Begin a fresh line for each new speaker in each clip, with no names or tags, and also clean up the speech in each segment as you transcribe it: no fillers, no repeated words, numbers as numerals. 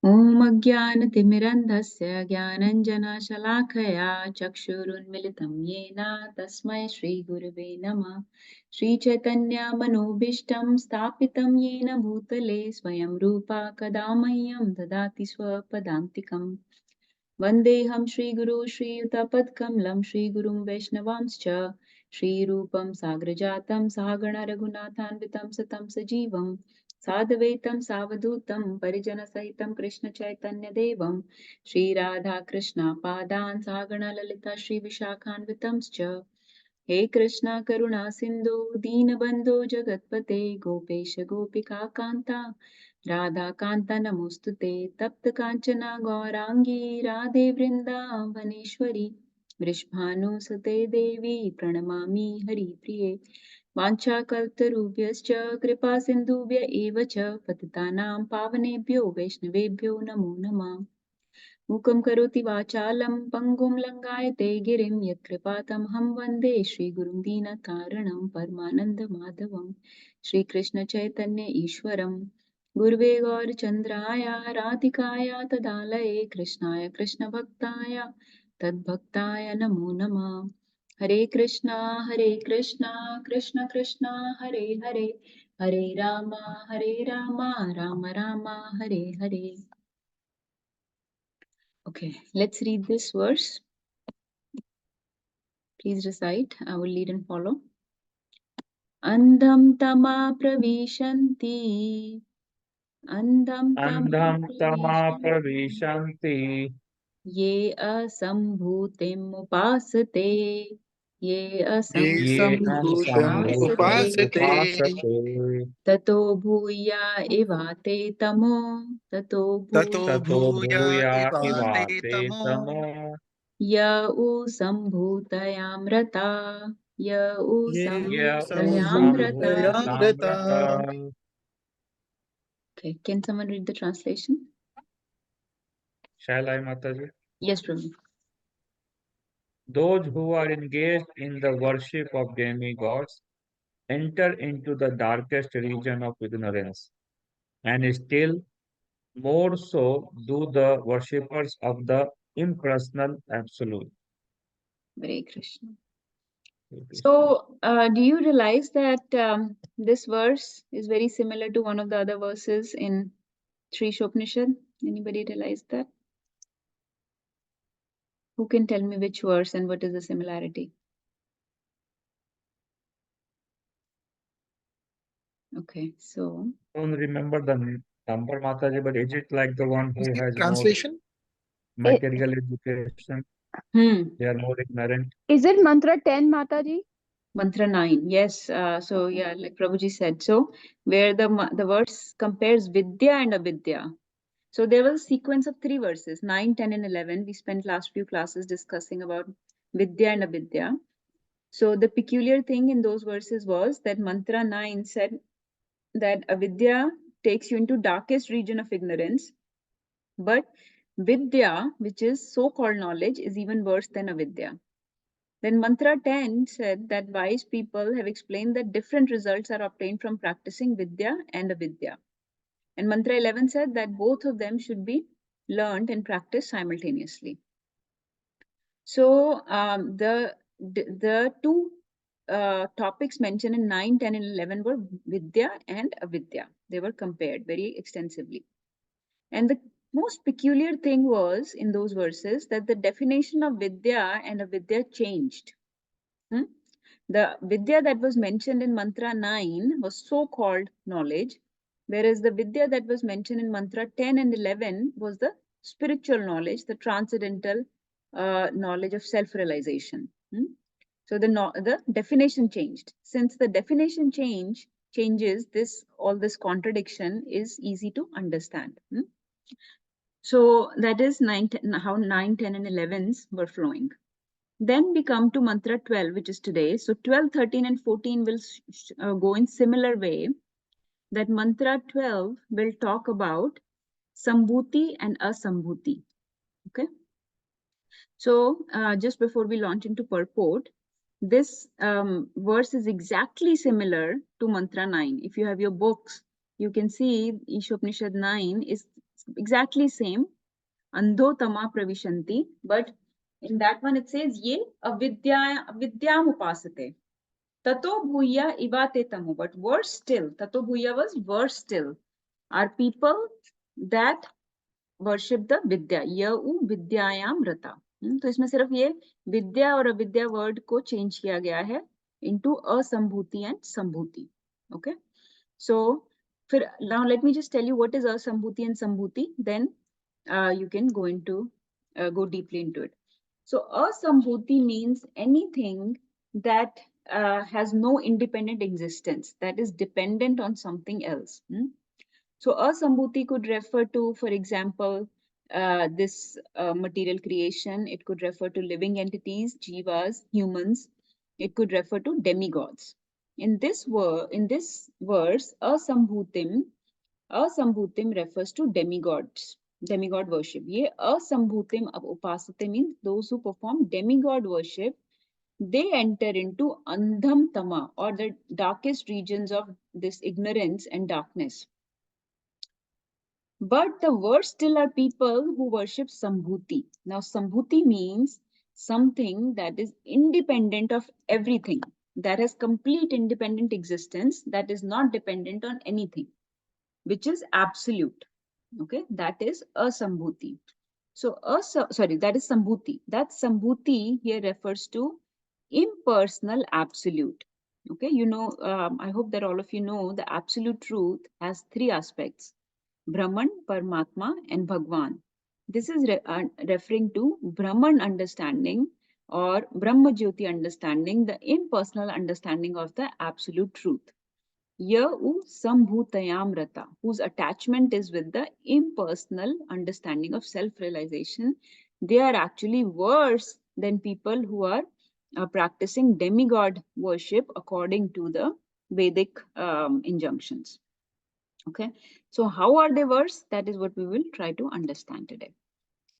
ॐ अज्ञानतिमिरन्धस्य ज्ञानञ्जनशलाकया चक्षुरुन्मिलितं येन तस्मै श्रीगुरवे नमः। श्रीचैतन्यमनोभीष्टं स्थापितं येन भूतले स्वयं रूपा कदा मह्यं ददाति स्वपदान्तिकम्। वन्देऽहं श्रीगुरो श्रीयुतपत्कमलं श्रीगुरुं वैष्णवांश्च श्रीरूपं साग्रजातं सहागण रघुनाथान्वितं सतं सजीवं साद्वैतं सावधूतं परिजनसहितं कृष्णचैतन्यदेवं श्रीराधाकृष्णपादान् सहागण ललिता श्रीविशाखान्वितंश्च हे कृष्णा करुणा सिन्धु दीनबन्धो जगत्पते गोपेश गोपिकान्ता राधाकान्ता नमोऽस्तुते तप्त काञ्चना गौराङ्गी राधे वृन्दावनेश्वरी वृषभानुसुते देवी प्रणमामि हरिप्रिये वाञ्छाकल्पतरुभ्यश्च कृपा सिन्धुभ्य एव च पतितानां पावनेभ्यो वैष्णवेभ्यो नमो नमः। मूकं करोति वाचालं पङ्गुं लङ्घयते गिरिं यत्कृपातमहं वन्दे श्रीगुरुं दीनतारिणं परमानन्दमाधवं श्रीकृष्णचैतन्य ईश्वरं गुरुवे गौरचन्द्राय राधिकाय तदालये कृष्णाय कृष्णभक्ताय तद्भक्ताय नमो नमः। हरे Krishna Krishna Krishna Hare Hare Hare Ram Ram Ram Hare Hare. Okay, let's read this verse. Please recite. I will lead and follow. Andham tama pravishanti. Andham tama
अंधं तमा
pravishanti.
प्रविशन्ति
Ye asambhutim upasate. Ye
ये
ये
asambhutim
सम्भूतम्
upasate.
उपासते
उपासते
Tato bhuya evate tamo. Tato
ततो
bhuya
ततो
भूय
भूया
इवाते
इवाते
तमो
तमो
Ya u sambhutayamrata. Ya u
ये
य
sambhutayamrata.
सम्भूतयामृता
सम्भूतामृत.
Okay, can someone read the translation?
Shall I, Mataji?
Yes, Prabhu.
Those who are engaged in the worship of demigods enter into the darkest region of ignorance, and still more so do the worshippers of the impersonal Absolute.
Hare Krishna.
Hare Krishna.
So, do you realize that this verse is very similar to one of the other verses in Sri Isopanishad? Anybody realize that? Who can tell me which verse and what is the similarity? Okay, so
I don't remember the number, Mataji, but is it like the one who has more
Translation?
material education? They are more ignorant.
Is it mantra 10, Mataji?
Mantra 9, yes. So yeah, like Prabhuji said, so where the verse compares Vidya and Avidya. So there was a sequence of 3 verses, 9, 10, and 11. We spent last few classes discussing about Vidya and Avidya. So the peculiar thing in those verses was that Mantra 9 said that Avidya takes you into darkest region of ignorance, but Vidya, which is so-called knowledge, is even worse than Avidya. Then Mantra 10 said that wise people have explained that different results are obtained from practicing Vidya and Avidya. And Mantra 11 said that both of them should be learned and practiced simultaneously. So the two topics mentioned in 9, 10, and 11 were Vidya and Avidya. They were compared very extensively. And the most peculiar thing was in those verses that the definition of Vidya and Avidya changed. The Vidya that was mentioned in Mantra 9 was so-called knowledge, whereas the Vidya that was mentioned in Mantra 10 and 11 was the spiritual knowledge, the transcendental knowledge of self-realization. So the definition changed. Since the definition changes, all this contradiction is easy to understand. So that is how 9, 10, and 11s were flowing. Then we come to Mantra 12, which is today. So 12, 13, and 14 will go in similar way. That Mantra 12 will talk about Sambhuti and Asambhuti. Okay. So just before we launch into purport, this verse is exactly similar to Mantra 9. If you have your books, you can see Isopanishad 9 is exactly same. Andho tama pravishanti, but in that one it says ye avidyam upasate. Tato bhuya ivate tamu, but worse still, tato bhuya was worse still, are people that worship the vidya, यऊ विद्यायाम रता. तो इसमें सिर्फ ये विद्या और अविद्या word को change किया गया है into असंभूति एंड संभूति. ओके, सो फिर now let me just tell you what is asambhuti and sambhuti, then you can go deeply into it. So asambhuti means anything that has no independent existence, that is dependent on something else. So asambhuti could refer to, for example, this material creation. It could refer to living entities, jivas, humans. It could refer to demigods. In this verse, asambhutim refers to demigods, demigod worship. Ye asambhutim upasate means those who perform demigod worship. They enter into andham tama, or the darkest regions of this ignorance and darkness. But the worst still are people who worship Sambhuti. Now, Sambhuti means something that is independent of everything, that has complete independent existence, that is not dependent on anything, which is absolute. Okay, that is a Sambhuti. So, that is Sambhuti. That Sambhuti here refers to impersonal absolute. Okay, I hope that all of you know the absolute truth has three aspects: Brahman, Paramatma, and Bhagwan. This is referring to Brahman understanding or Brahma Jyoti understanding, the impersonal understanding of the absolute truth. Yau Sambhutayam Rata, whose attachment is with the impersonal understanding of self-realization. They are actually worse than people who are practicing demigod worship according to the Vedic injunctions. Okay, so how are they worse? That is what we will try to understand today.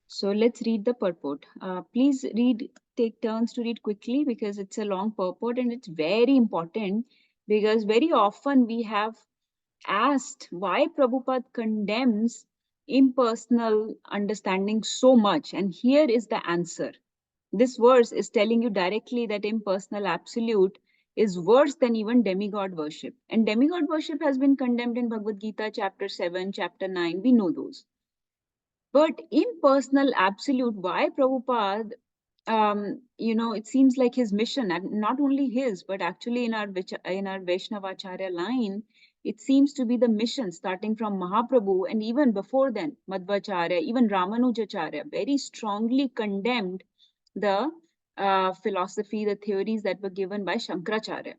So let's read the purport. Please take turns to read quickly because it's a long purport and it's very important, because very often we have asked why Prabhupada condemns impersonal understanding so much, and here is the answer. This verse is telling you directly that impersonal absolute is worse than even demigod worship. And demigod worship has been condemned in Bhagavad Gita, chapter 7, chapter 9. We know those. But impersonal absolute, why Prabhupada, it seems like his mission, and not only his, but actually in our Vaishnavacharya line, it seems to be the mission starting from Mahaprabhu, and even before then, Madhvacharya, even Ramanujacharya, very strongly condemned the philosophy, the theories that were given by Shankaracharya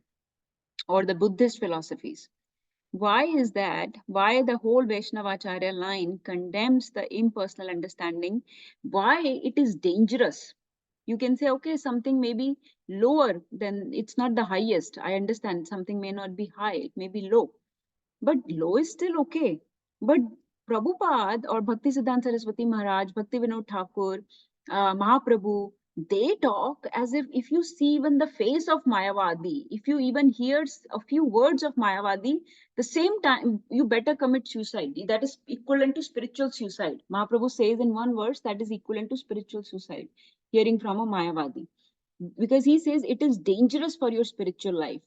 or the Buddhist philosophies. Why is that? Why the whole Vaishnavacharya line condemns the impersonal understanding? Why it is dangerous? You can say, okay, something may be lower than, it's not the highest. I understand something may not be high, it may be low. But low is still okay. But Prabhupada or Bhakti Siddhanta Saraswati Maharaj, Bhakti Vinod Thakur, Mahaprabhu, they talk as if you see even the face of Mayavadi, if you even hear a few words of Mayavadi, the same time you better commit suicide. That is equivalent to spiritual suicide. Mahaprabhu says in one verse that is equivalent to spiritual suicide, hearing from a Mayavadi. Because he says it is dangerous for your spiritual life.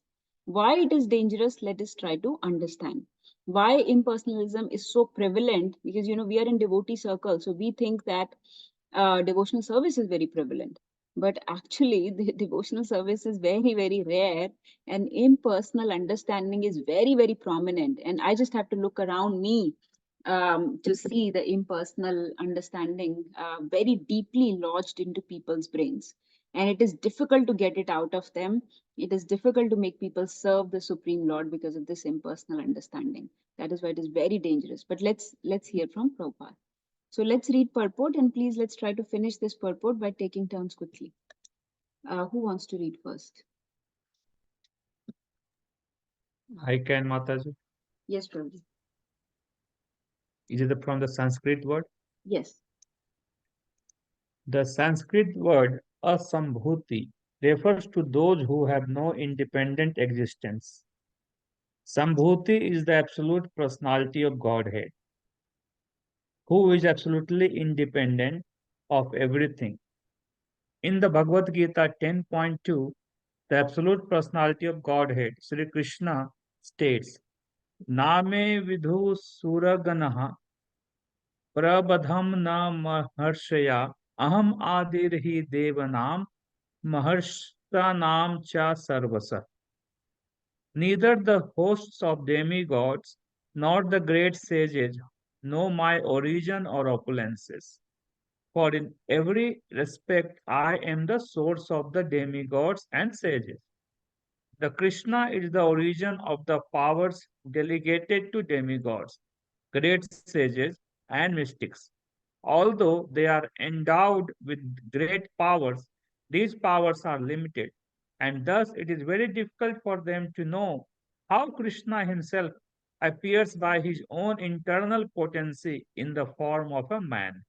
Why it is dangerous, let us try to understand. Why impersonalism is so prevalent, because we are in devotee circles, so we think that devotional service is very prevalent, but actually the devotional service is very, very rare, and impersonal understanding is very, very prominent. And I just have to look around me to see the impersonal understanding very deeply lodged into people's brains, and it is difficult to get it out of them. It is difficult to make people serve the Supreme Lord because of this impersonal understanding. That is why it is very dangerous. But let's hear from Prabhupada. So let's read purport, and please let's try to finish this purport by taking turns quickly. Who wants to read first?
I can, Mataji.
Yes, Prabhuji.
Is it from the Sanskrit word?
Yes.
The Sanskrit word asambhuti refers to those who have no independent existence. Sambhuti is the absolute personality of Godhead. who is absolutely independent of everything. In the Bhagavad Gita 10.2, the absolute personality of Godhead, Sri Krishna states, Name vidhu suraganaha prabadham na maharshaya aham adirhi devanam maharshtanam cha sarvasa. Neither the hosts of demigods nor the great sages know my origin or opulences. For in every respect I am the source of the demigods and sages. The Krishna is the origin of the powers delegated to demigods, great sages, and mystics. Although they are endowed with great powers, these powers are limited, and thus it is very difficult for them to know how Krishna himself appears by his own internal potency in the form of a man.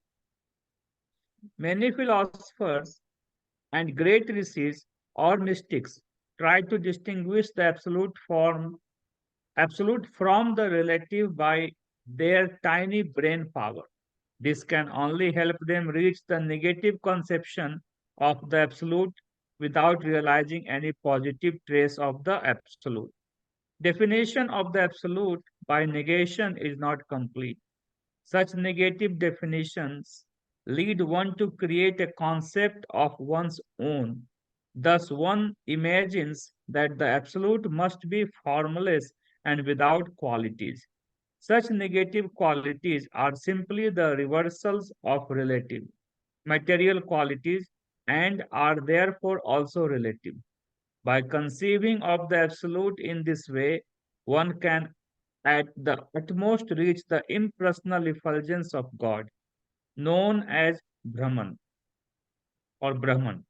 Many philosophers and great rishis or mystics try to distinguish the absolute from the relative by their tiny brain power. This can only help them reach the negative conception of the absolute without realizing any positive trace of the absolute. Definition of the absolute by negation is not complete. Such negative definitions lead one to create a concept of one's own. Thus, one imagines that the absolute must be formless and without qualities. Such negative qualities are simply the reversals of relative, material qualities and are therefore also relative. By conceiving of the absolute in this way, one can at the utmost reach the impersonal effulgence of God, known as Brahman or Brahman.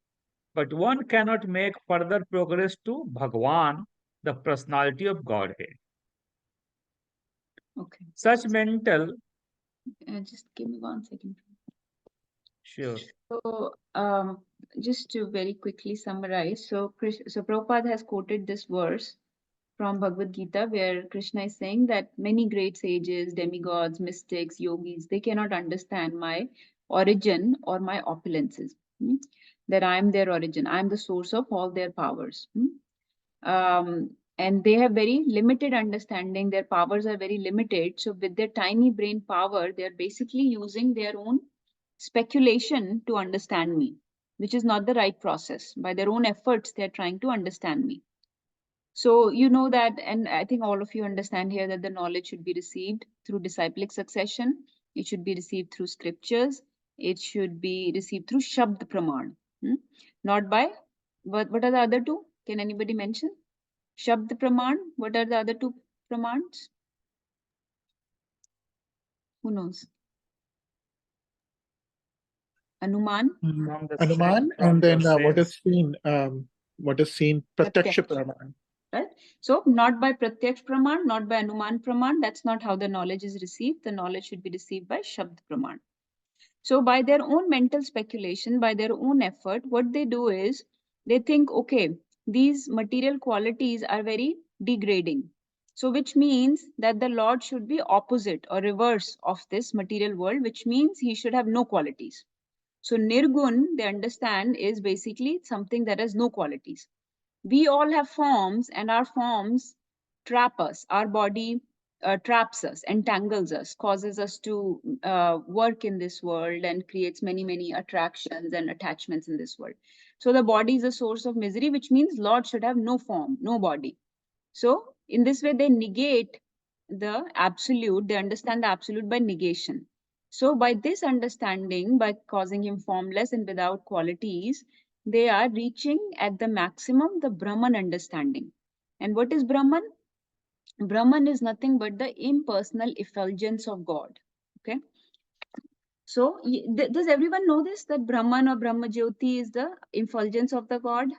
But one cannot make further progress to Bhagwan, the personality of Godhead.
Okay.
Such mental,
Just give me 1 second.
sure.
So, just to very quickly summarize, so Prabhupada has quoted this verse from Bhagavad Gita, where Krishna is saying that many great sages, demigods, mystics, yogis, they cannot understand my origin or my opulences. That I am their origin, I am the source of all their powers. And they have very limited understanding, their powers are very limited. So, with their tiny brain power, they are basically using their own speculation to understand me, which is not the right process. By their own efforts, they are trying to understand me. So, you know that, and I think all of you understand here that the knowledge should be received through disciplic succession, it should be received through scriptures, it should be received through Shabd Praman, not by what are the other two? Can anybody mention? Shabd Praman, what are the other two Pramans? Who knows? Anuman?
From the
Anuman,
from
and then
the
what is
sense.
seen? What is seen? Pratyaksha
Pratyaksha.
Praman.
Right? So not by Pratyaksh Praman, not by Anuman Praman. That's not how the knowledge is received. The knowledge should be received by Shabd Praman. So by their own mental speculation, by their own effort, what they do is they think, okay, these material qualities are very degrading. So which means that the Lord should be opposite or reverse of this material world, which means he should have no qualities. So Nirgun, they understand, is basically something that has no qualities. We all have forms, and our forms trap us. Our body traps us, entangles us, causes us to work in this world and creates many attractions and attachments in this world. So the body is a source of misery, which means Lord should have no form, no body. So in this way, they negate the absolute, they understand the absolute by negation. So by this understanding, by causing him formless and without qualities, they are reaching at the maximum the Brahman understanding. And what is Brahman? Brahman is nothing but the impersonal effulgence of God. Okay. So does everyone know this, that Brahman or Brahma Jyoti is the effulgence of the God?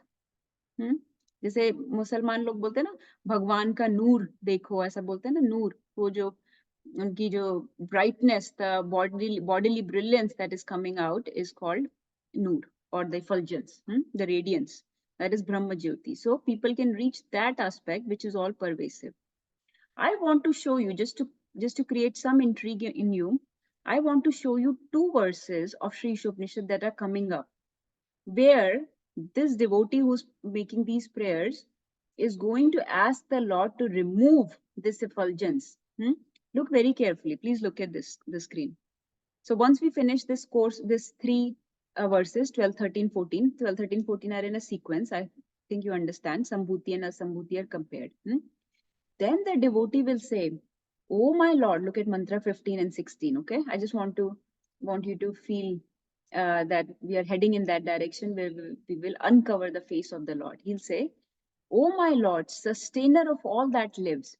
जैसे मुसलमान लोग बोलते हैं ना भगवान का नूर देखो, ऐसा बोलते हैं ना, नूर, वो जो उनकी जो brightness, the bodily brilliance that is coming out is called noor, or the effulgence, the radiance, that is Brahma Jyoti. So people can reach that aspect which is all pervasive. I want to show you, just to create some intrigue in you, I want to show you two verses of Sri Isopanishad that are coming up, where this devotee who's making these prayers is going to ask the Lord to remove this effulgence. Look very carefully. Please look at the screen. So once we finish this course, this three verses, 12, 13, 14, 12, 13, 14 are in a sequence. I think you understand. Sambhuti and Asambhuti are compared. Then the devotee will say, "Oh my Lord," look at mantra 15 and 16. Okay, I just want you to feel that we are heading in that direction where we will uncover the face of the Lord. He'll say, "Oh my Lord, sustainer of all that lives,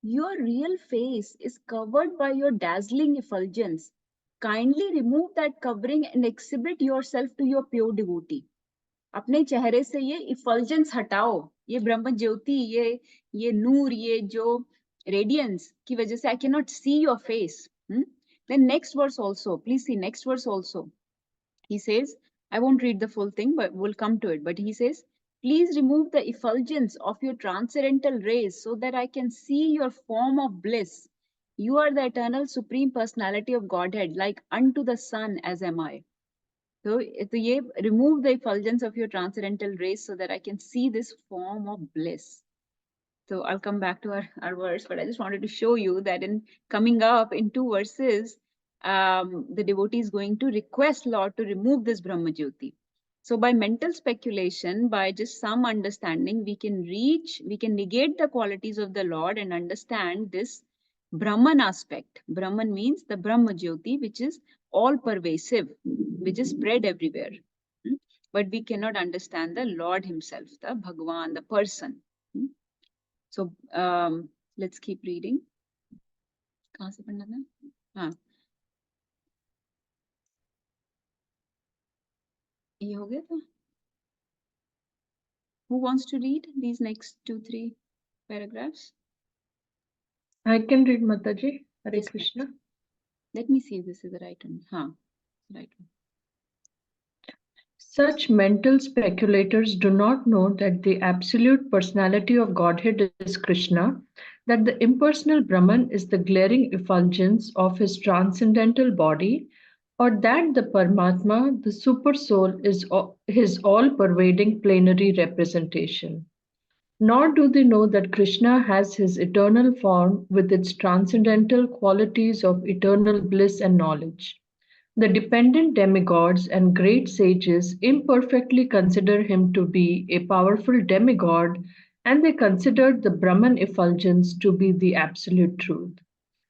your real face is covered by your dazzling effulgence. Kindly remove that covering and exhibit yourself to your pure devotee." अपने चेहरे से ये इफल्जेंस हटाओ, ये ब्रह्म ज्योति, ये नूर, ये जो radiance की वजह से I cannot see your face. Then next verse also, please see next verse also. He says, I won't read the full thing, but we'll come to it. But he says, "Please remove the effulgence of your transcendental rays so that I can see your form of bliss. You are the eternal supreme personality of Godhead, like unto the sun as am I." So ye remove the effulgence of your transcendental rays so that I can see this form of bliss. So I'll come back to our verse, but I just wanted to show you that in coming up in two verses, the devotee is going to request Lord to remove this Brahma Jyoti. So by mental speculation, by just some understanding, we can negate the qualities of the Lord and understand this Brahman aspect. Brahman means the Brahma Jyoti, which is all pervasive, which is spread everywhere. But we cannot understand the Lord himself, the Bhagwan, the person. So let's keep reading. कहाँ से पढ़ना था? हाँ, ये हो गया था. Who wants to read these next 2-3 paragraphs?
I can read, Mataji. Hare
Yes,
Krishna.
Let me see if this is the right one. हाँ, right one.
Such mental speculators do not know that the absolute personality of Godhead is Krishna, that the impersonal Brahman is the glaring effulgence of his transcendental body, or that the Paramatma, the super soul, is his all-pervading plenary representation. Nor do they know that Krishna has his eternal form with its transcendental qualities of eternal bliss and knowledge. The dependent demigods and great sages imperfectly consider him to be a powerful demigod, and they considered the Brahman effulgence to be the absolute truth.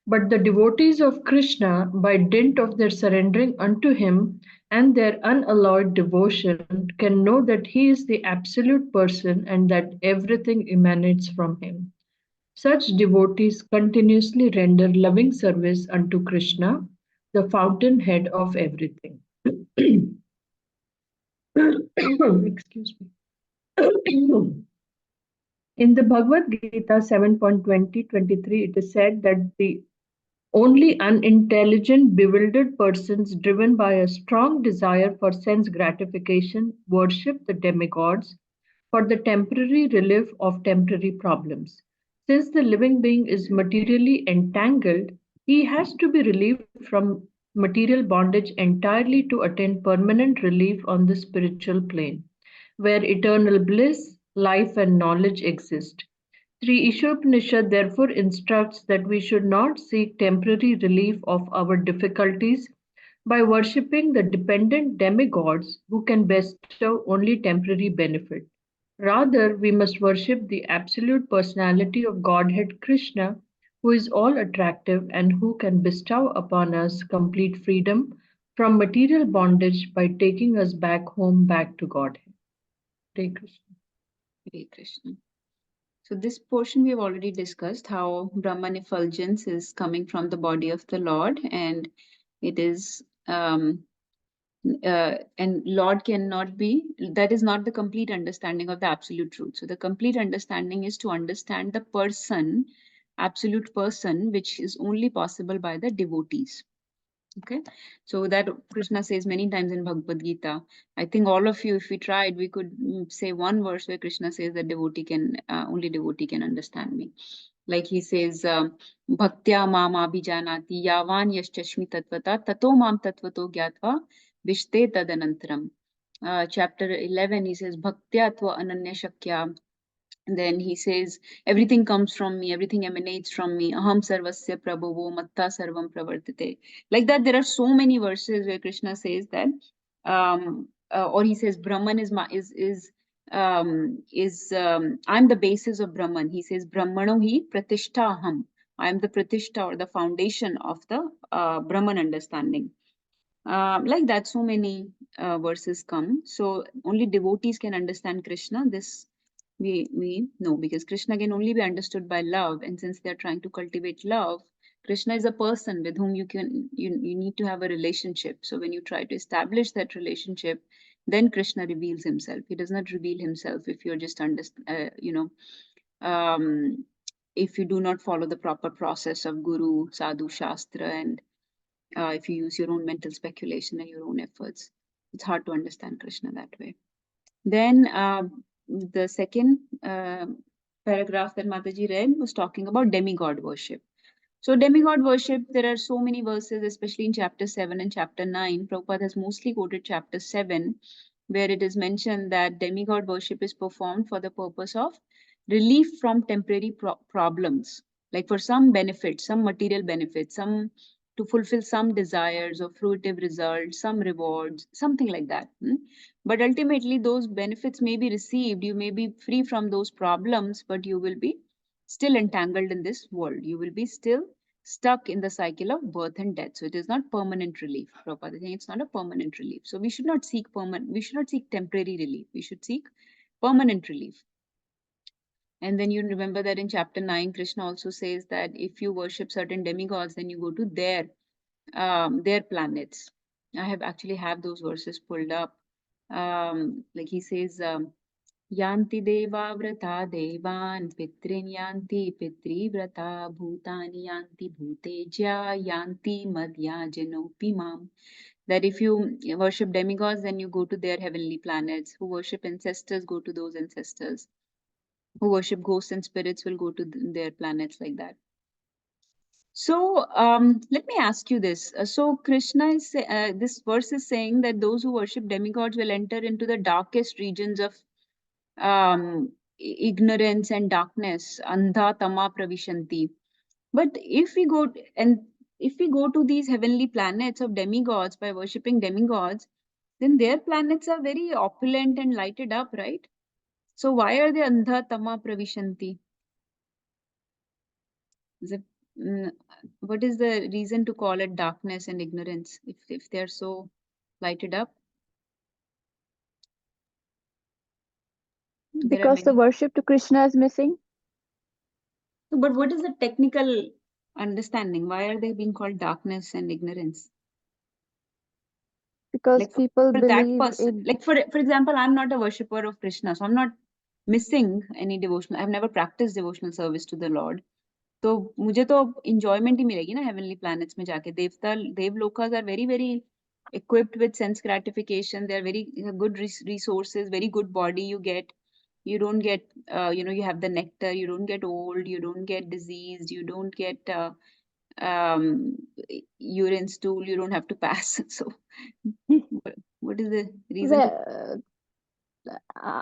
But the devotees of Krishna, by dint of their surrendering unto him and their unalloyed devotion, can know that he is the absolute person and that everything emanates from him. Such devotees continuously render loving service unto Krishna, the fountainhead of everything. Excuse me. In the Bhagavad Gita 7.20-23, it is said that the only unintelligent, bewildered persons driven by a strong desire for sense gratification worship the demigods for the temporary relief of temporary problems. Since the living being is materially entangled, he has to be relieved from material bondage entirely to attain permanent relief on the spiritual plane, where eternal bliss, life, and knowledge exist. Sri Isopanishad therefore instructs that we should not seek temporary relief of our difficulties by worshipping the dependent demigods who can bestow only temporary benefit. Rather, we must worship the absolute personality of Godhead Krishna, who is all attractive and who can bestow upon us complete freedom from material bondage by taking us back home, back to Godhead. Hare Krishna.
Hare Krishna. So this portion we have already discussed, how Brahman effulgence is coming from the body of the Lord, and it is and Lord cannot be, that is not the complete understanding of the absolute truth. So the complete understanding is to understand the person, absolute person, which is only possible by the devotees. Okay, so that Krishna says many times in Bhagavad Gita. I think all of you, if we tried, we could say one verse where Krishna says that devotee can only devotee can understand me. Like he says, Bhaktya mam abhijanati yavan yaschashmi tatvata tato mam tatvato gyatva vishte tadanantaram. Chapter 11, he says, Bhaktya tva ananya shakya. Then he says, everything comes from me, everything emanates from me. Aham sarvasya prabhavo matta sarvam pravartate. Like that, there are so many verses where Krishna says that, or he says, Brahman is I'm the basis of Brahman. He says, Brahmano hi pratishtha aham. I am the pratishtha or the foundation of the Brahman understanding. Like that, so many verses come. So only devotees can understand Krishna. This we know, because Krishna can only be understood by love, and since they are trying to cultivate love, Krishna is a person with whom you need to have a relationship. So when you try to establish that relationship, then Krishna reveals himself. He does not reveal himself if you're just if you do not follow the proper process of Guru, Sadhu, Shastra, and if you use your own mental speculation and your own efforts. It's hard to understand Krishna that way. Then the second paragraph that Mataji read was talking about demigod worship. So demigod worship, there are so many verses, especially in chapter 7 and chapter 9. Prabhupada has mostly quoted chapter 7, where it is mentioned that demigod worship is performed for the purpose of relief from temporary problems, like for some benefits, some material benefits, some to fulfill some desires or fruitive results, some rewards, something like that. But ultimately, those benefits may be received. You may be free from those problems, but you will be still entangled in this world. You will be still stuck in the cycle of birth and death. So it is not permanent relief. Prabhupada is saying it's not a permanent relief. So we should not seek temporary relief. We should seek permanent relief. And then you remember that in chapter 9, Krishna also says that if you worship certain demigods, then you go to their planets. I actually have those verses pulled up. Like he says, Yanti deva vrata devan pitrin yanti pitri vrata bhutani yanti bhuteja yanti madhya janopi mam. That if you worship demigods, then you go to their heavenly planets. Who worship ancestors, go to those ancestors. Who worship ghosts and spirits will go to their planets, like that. So let me ask you this. So Krishna is this verse is saying that those who worship demigods will enter into the darkest regions of ignorance and darkness, andha tama pravishanti. But if we go to these heavenly planets of demigods by worshipping demigods, then their planets are very opulent and lighted up, right? So why are they andha tama pravishanti? What is the reason to call it darkness and ignorance if they are so lighted up?
Because the worship to Krishna is missing.
But what is the technical understanding? Why are they being called darkness and ignorance?
Because
like
people
for
believe
that person,
in.
like for example, I'm not a worshipper of Krishna, so I'm not missing any devotional. I've never practiced devotional service to the Lord. तो मुझे तो enjoyment ही मिलेगी ना heavenly planets में जाके. Devlokas are very very equipped with sense gratification. They are very good resources, very good body you get. You don't get you have the nectar. You don't get old. You don't get diseased. You don't get urine stool. You don't have to pass. So what is the reason?
Well,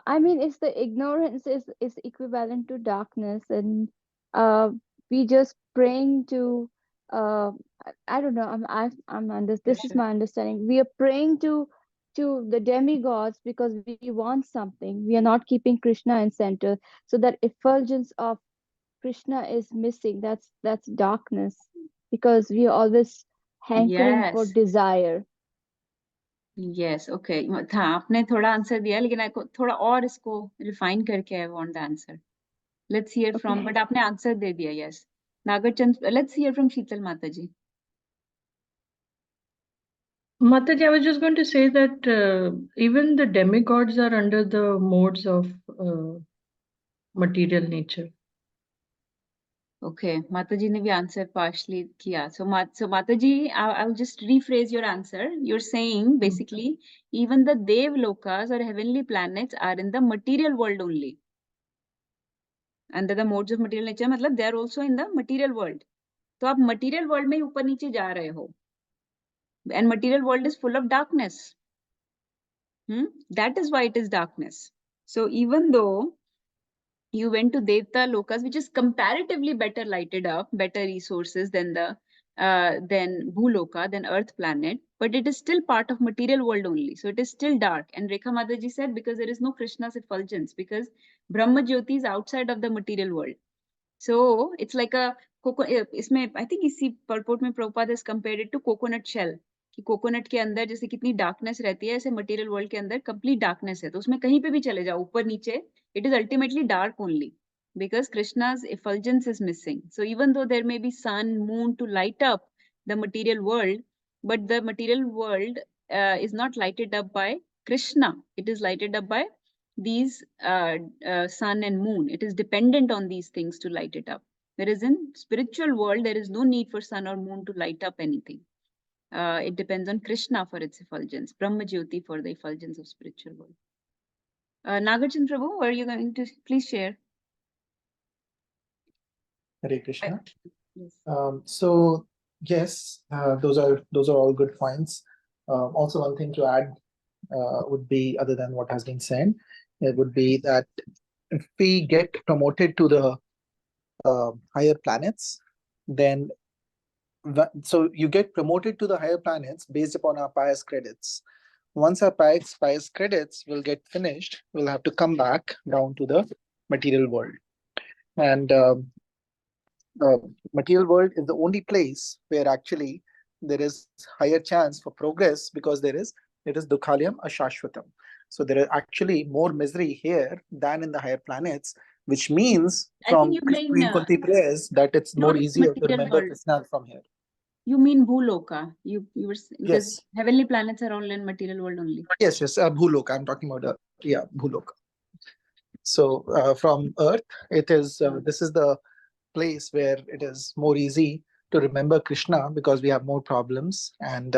I mean, it's the ignorance is equivalent to darkness, and we just praying to. I don't know. I'm under. This is my understanding. We are praying to the demigods because we want something. We are not keeping Krishna in center, so that effulgence of Krishna is missing. That's darkness, because we are always hankering for desire.
Yes, okay. था आपने थोड़ा answer दिया, लेकिन आपको थोड़ा और इसको refine करके I want the answer. Let's hear from. But आपने आंसर दे दिया. Yes. Nagarchand, let's hear from Sheetal Mataji.
Mataji, I was just going to say that even the demigods are under the modes of material nature.
Okay, Mataji ने भी answer partially किया. So Mataji, I'll just rephrase your answer. You're saying basically even the Devlokas or heavenly planets are in the material world only. under the modes of material nature मतलब they are also in the material world. तो आप material world में ही ऊपर नीचे जा रहे हो, and material world is full of darkness. That is why it is darkness. So even though you went to Devta Lokas, which is comparatively better lighted up, better resources than the than Bhuloka, than Earth planet, but it is still part of material world only. So it is still dark. And Rekha Mataji said because there is no Krishna's effulgence, because Brahma Jyoti is outside of the material world. So it's like a इसमें I think इसी purport में Prabhupada has compared it to coconut shell. कि coconut के अंदर जैसे कितनी darkness रहती है, ऐसे मटेरियल वर्ल्ड के अंदर कंप्लीट डार्कनेस है. तो उसमें कहीं पे भी चले जाओ, ऊपर नीचे, it is ultimately dark only because Krishna's effulgence is missing. So even though there may be sun, moon to light up the material world, but the material world is not lighted up by Krishna. It is lighted up by these sun and moon. It is dependent on these things to light it up. Whereas in spiritual world, there is no need for sun or moon to light up anything. It depends on Krishna for its effulgence, Brahma Jyoti for the effulgence of spiritual world. Nagarjun Prabhu, are you going to please share?
Hare Krishna.
Yes.
So yes, those are all good points. Also, one thing to add would be, other than what has been said, it would be that if we get promoted to the higher planets, then so you get promoted to the higher planets based upon our pious credits. Once our pious credits will get finished, we'll have to come back down to the material world. And material world is the only place where actually there is higher chance for progress, because it is dukhalyam ashashvatam. So there is actually more misery here than in the higher planets, which means from Queen Kunti prayers that it's more easier to remember Krishna from here.
You mean Bhuloka? You were because
Yes.
heavenly planets are all in material world only.
Yes, Bhuloka. I'm talking about Bhuloka. So from Earth, it is this is the place where it is more easy to remember Krishna because we have more problems, and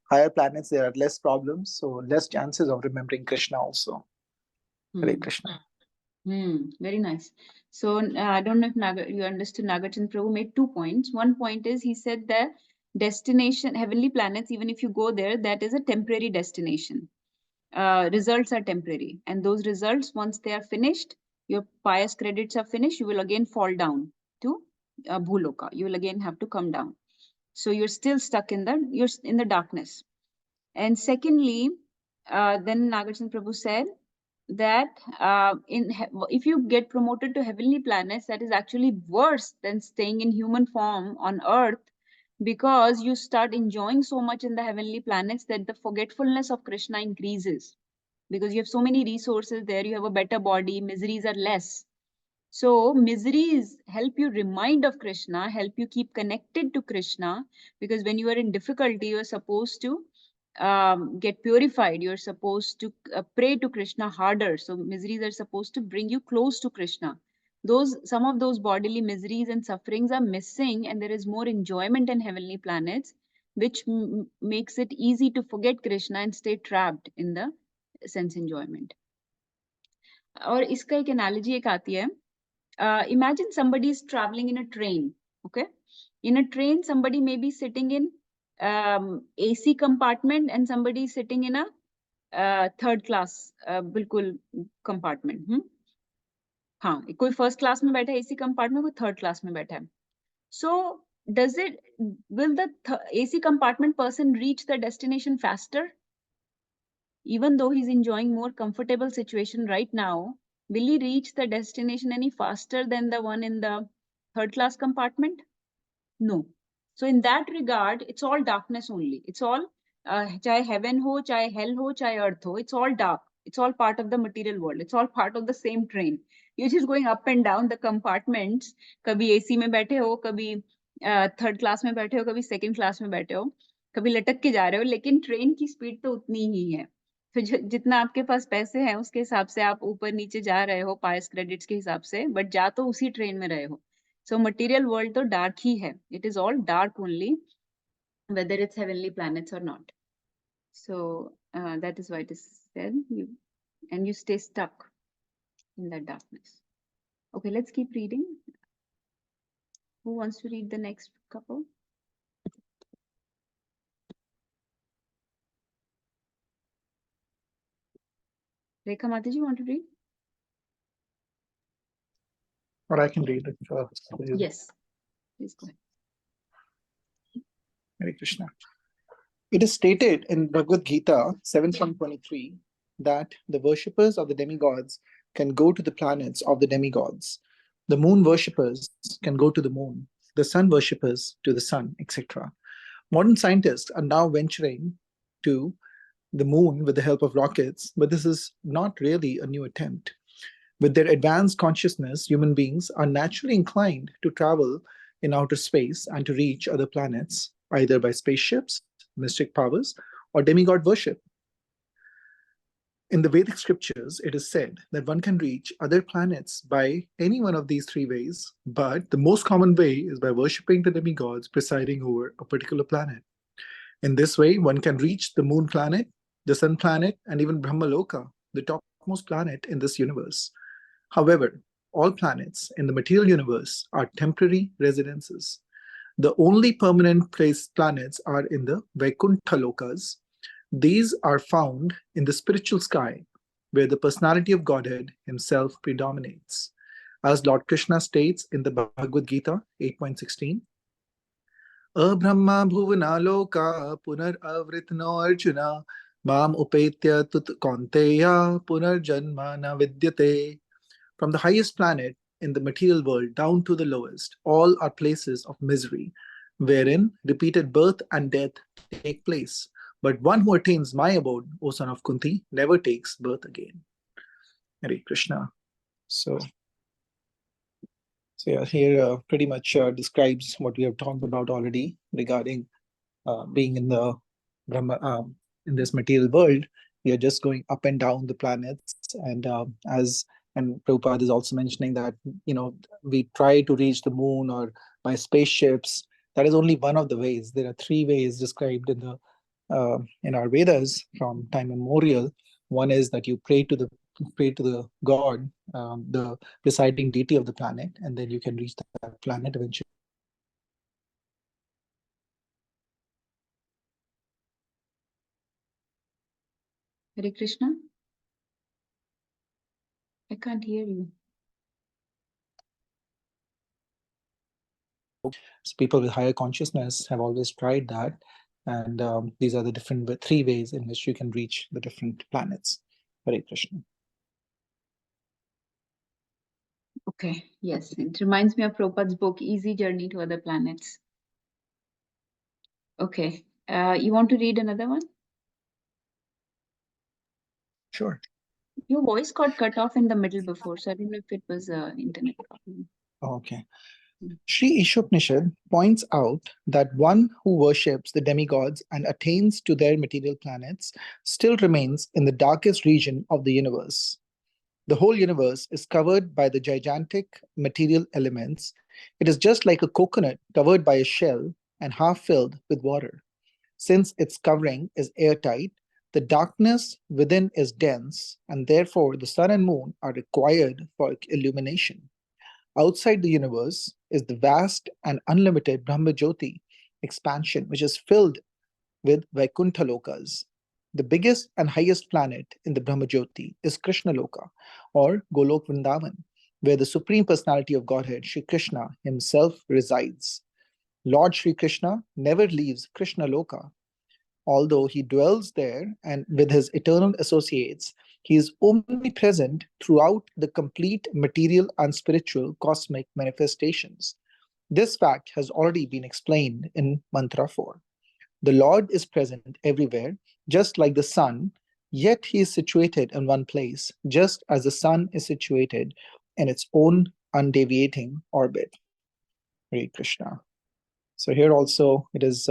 higher planets there are less problems, so less chances of remembering Krishna also. Hare Krishna.
Very nice. So I don't know if you understood. Nagarjun Prabhu made 2 points. One point is he said that destination, heavenly planets, even if you go there, that is a temporary destination. Results are temporary, and those results, once they are finished, your pious credits are finished, you will again fall down to Bhuloka. You will again have to come down. So you're still stuck in the darkness. And secondly, then Nagarjun Prabhu said that if you get promoted to heavenly planets, that is actually worse than staying in human form on earth, because you start enjoying so much in the heavenly planets that the forgetfulness of Krishna increases, because you have so many resources there, you have a better body, miseries are less. So miseries help you remind of Krishna, help you keep connected to Krishna, because when you are in difficulty, you are supposed to get purified. You're supposed to pray to Krishna harder. So miseries are supposed to bring you close to Krishna. Some of those bodily miseries and sufferings are missing, and there is more enjoyment in heavenly planets, which makes it easy to forget Krishna and stay trapped in the sense enjoyment. और इसका एक analogy एक आती है. Imagine somebody is traveling in a train. Okay, in a train, somebody may be sitting in AC compartment and somebody is sitting in a third class बिल्कुल compartment. हाँ, कोई first class में बैठा है AC compartment, कोई third class में बैठा है. So will the AC compartment person reach the destination faster? Even though he's enjoying more comfortable situation right now, will he reach the destination any faster than the one in the third class compartment? No. So in that regard, it's all darkness only. It's all, chahe heaven ho, chahe hell ho, chahe earth ho, it's all dark. It's all part of the material world. It's all part of the same train. You're just going up and down the compartments. कभी AC में बैठे हो, कभी third class में बैठे हो, कभी second class में बैठे हो, कभी लटक के जा रहे हो, लेकिन ट्रेन की स्पीड तो उतनी ही है. तो जितना आपके पास पैसे हैं उसके हिसाब से आप ऊपर नीचे जा रहे हो पायस क्रेडिट्स के हिसाब से, बट जा तो उसी ट्रेन में रहे हो. So material world तो dark ही है. It is all dark only, whether it's heavenly planets or not. So that is why it is said, and you stay stuck in that darkness. Okay, let's keep reading. Who wants to read the next couple? Rekha Mataji, want to read?
Or I can read it.
Yes, please go ahead.
Hare Krishna. It is stated in Bhagavad Gita 7.23 that the worshippers of the demigods can go to the planets of the demigods. The moon worshippers can go to the moon, the sun worshippers to the sun, etc. Modern scientists are now venturing to the moon with the help of rockets, but this is not really a new attempt. With their advanced consciousness, human beings are naturally inclined to travel in outer space and to reach other planets, either by spaceships, mystic powers, or demigod worship. In the Vedic scriptures, it is said that one can reach other planets by any one of these three ways, but the most common way is by worshipping the demigods presiding over a particular planet. In this way, one can reach the moon planet, the sun planet, and even Brahmaloka, the topmost planet in this universe. However, all planets in the material universe are temporary residences. The only permanent planets are in the Vaikuntha Lokas. These are found in the spiritual sky, where the personality of Godhead himself predominates. As Lord Krishna states in the Bhagavad Gita 8.16, Abrahma bhuvana loka punar avritno arjuna mam upetya tut kaunteya punar janma na vidyate. From the highest planet in the material world down to the lowest, all are places of misery, wherein repeated birth and death take place. But one who attains my abode, O son of Kunti, never takes birth again. Hare Krishna. So yeah, here pretty much describes what we have talked about already regarding being in the Brahma, in this material world. We are just going up and down the planets, and Prabhupada is also mentioning that we try to reach the moon or by spaceships. That is only one of the ways. There are three ways described in our Vedas from time immemorial. One is that you pray to the god, the presiding deity of the planet, and then you can reach that planet eventually.
Hare Krishna. I can't hear you.
So people with higher consciousness have always tried that, and these are the three ways in which you can reach the different planets. Hare Krishna.
Okay, yes, it reminds me of Prabhupada's book, Easy Journey to Other Planets. Okay, you want to read another one?
Sure.
Your voice got cut off in the middle before, so I don't know if it was an internet problem.
Okay. Sri Isopanishad points out that one who worships the demigods and attains to their material planets still remains in the darkest region of the universe. The whole universe is covered by the gigantic material elements. It is just like a coconut covered by a shell and half filled with water. Since its covering is airtight, the darkness within is dense, and therefore the sun and moon are required for illumination. Outside the universe is the vast and unlimited Brahma Jyoti expansion, which is filled with Vaikuntha Lokas. The biggest and highest planet in the Brahma Jyoti is Krishna Loka, or Golok Vrindavan, where the Supreme Personality of Godhead, Sri Krishna, himself resides. Lord Sri Krishna never leaves Krishna Loka. Although he dwells there and with his eternal associates, he is omnipresent throughout the complete material and spiritual cosmic manifestations. This fact has already been explained in Mantra 4. The Lord is present everywhere, just like the sun, yet he is situated in one place, just as the sun is situated in its own undeviating orbit. Hare Krishna. So here also it is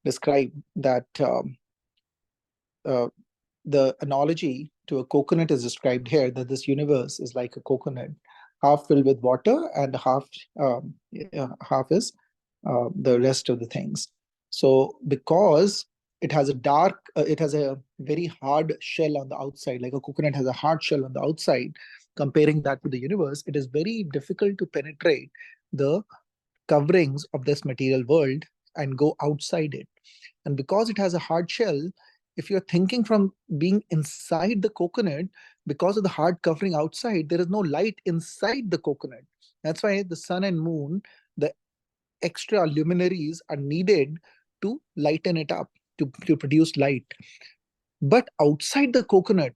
described that the analogy to a coconut is described here, that this universe is like a coconut, half filled with water and half is the rest of the things. So because it has a very hard shell on the outside, like a coconut has a hard shell on the outside, comparing that to the universe, it is very difficult to penetrate the coverings of this material world and go outside it. And because it has a hard shell, if you're thinking from being inside the coconut, because of the hard covering outside, there is no light inside the coconut. That's why the sun and moon, the extra luminaries are needed to lighten it up, to produce light. But outside the coconut,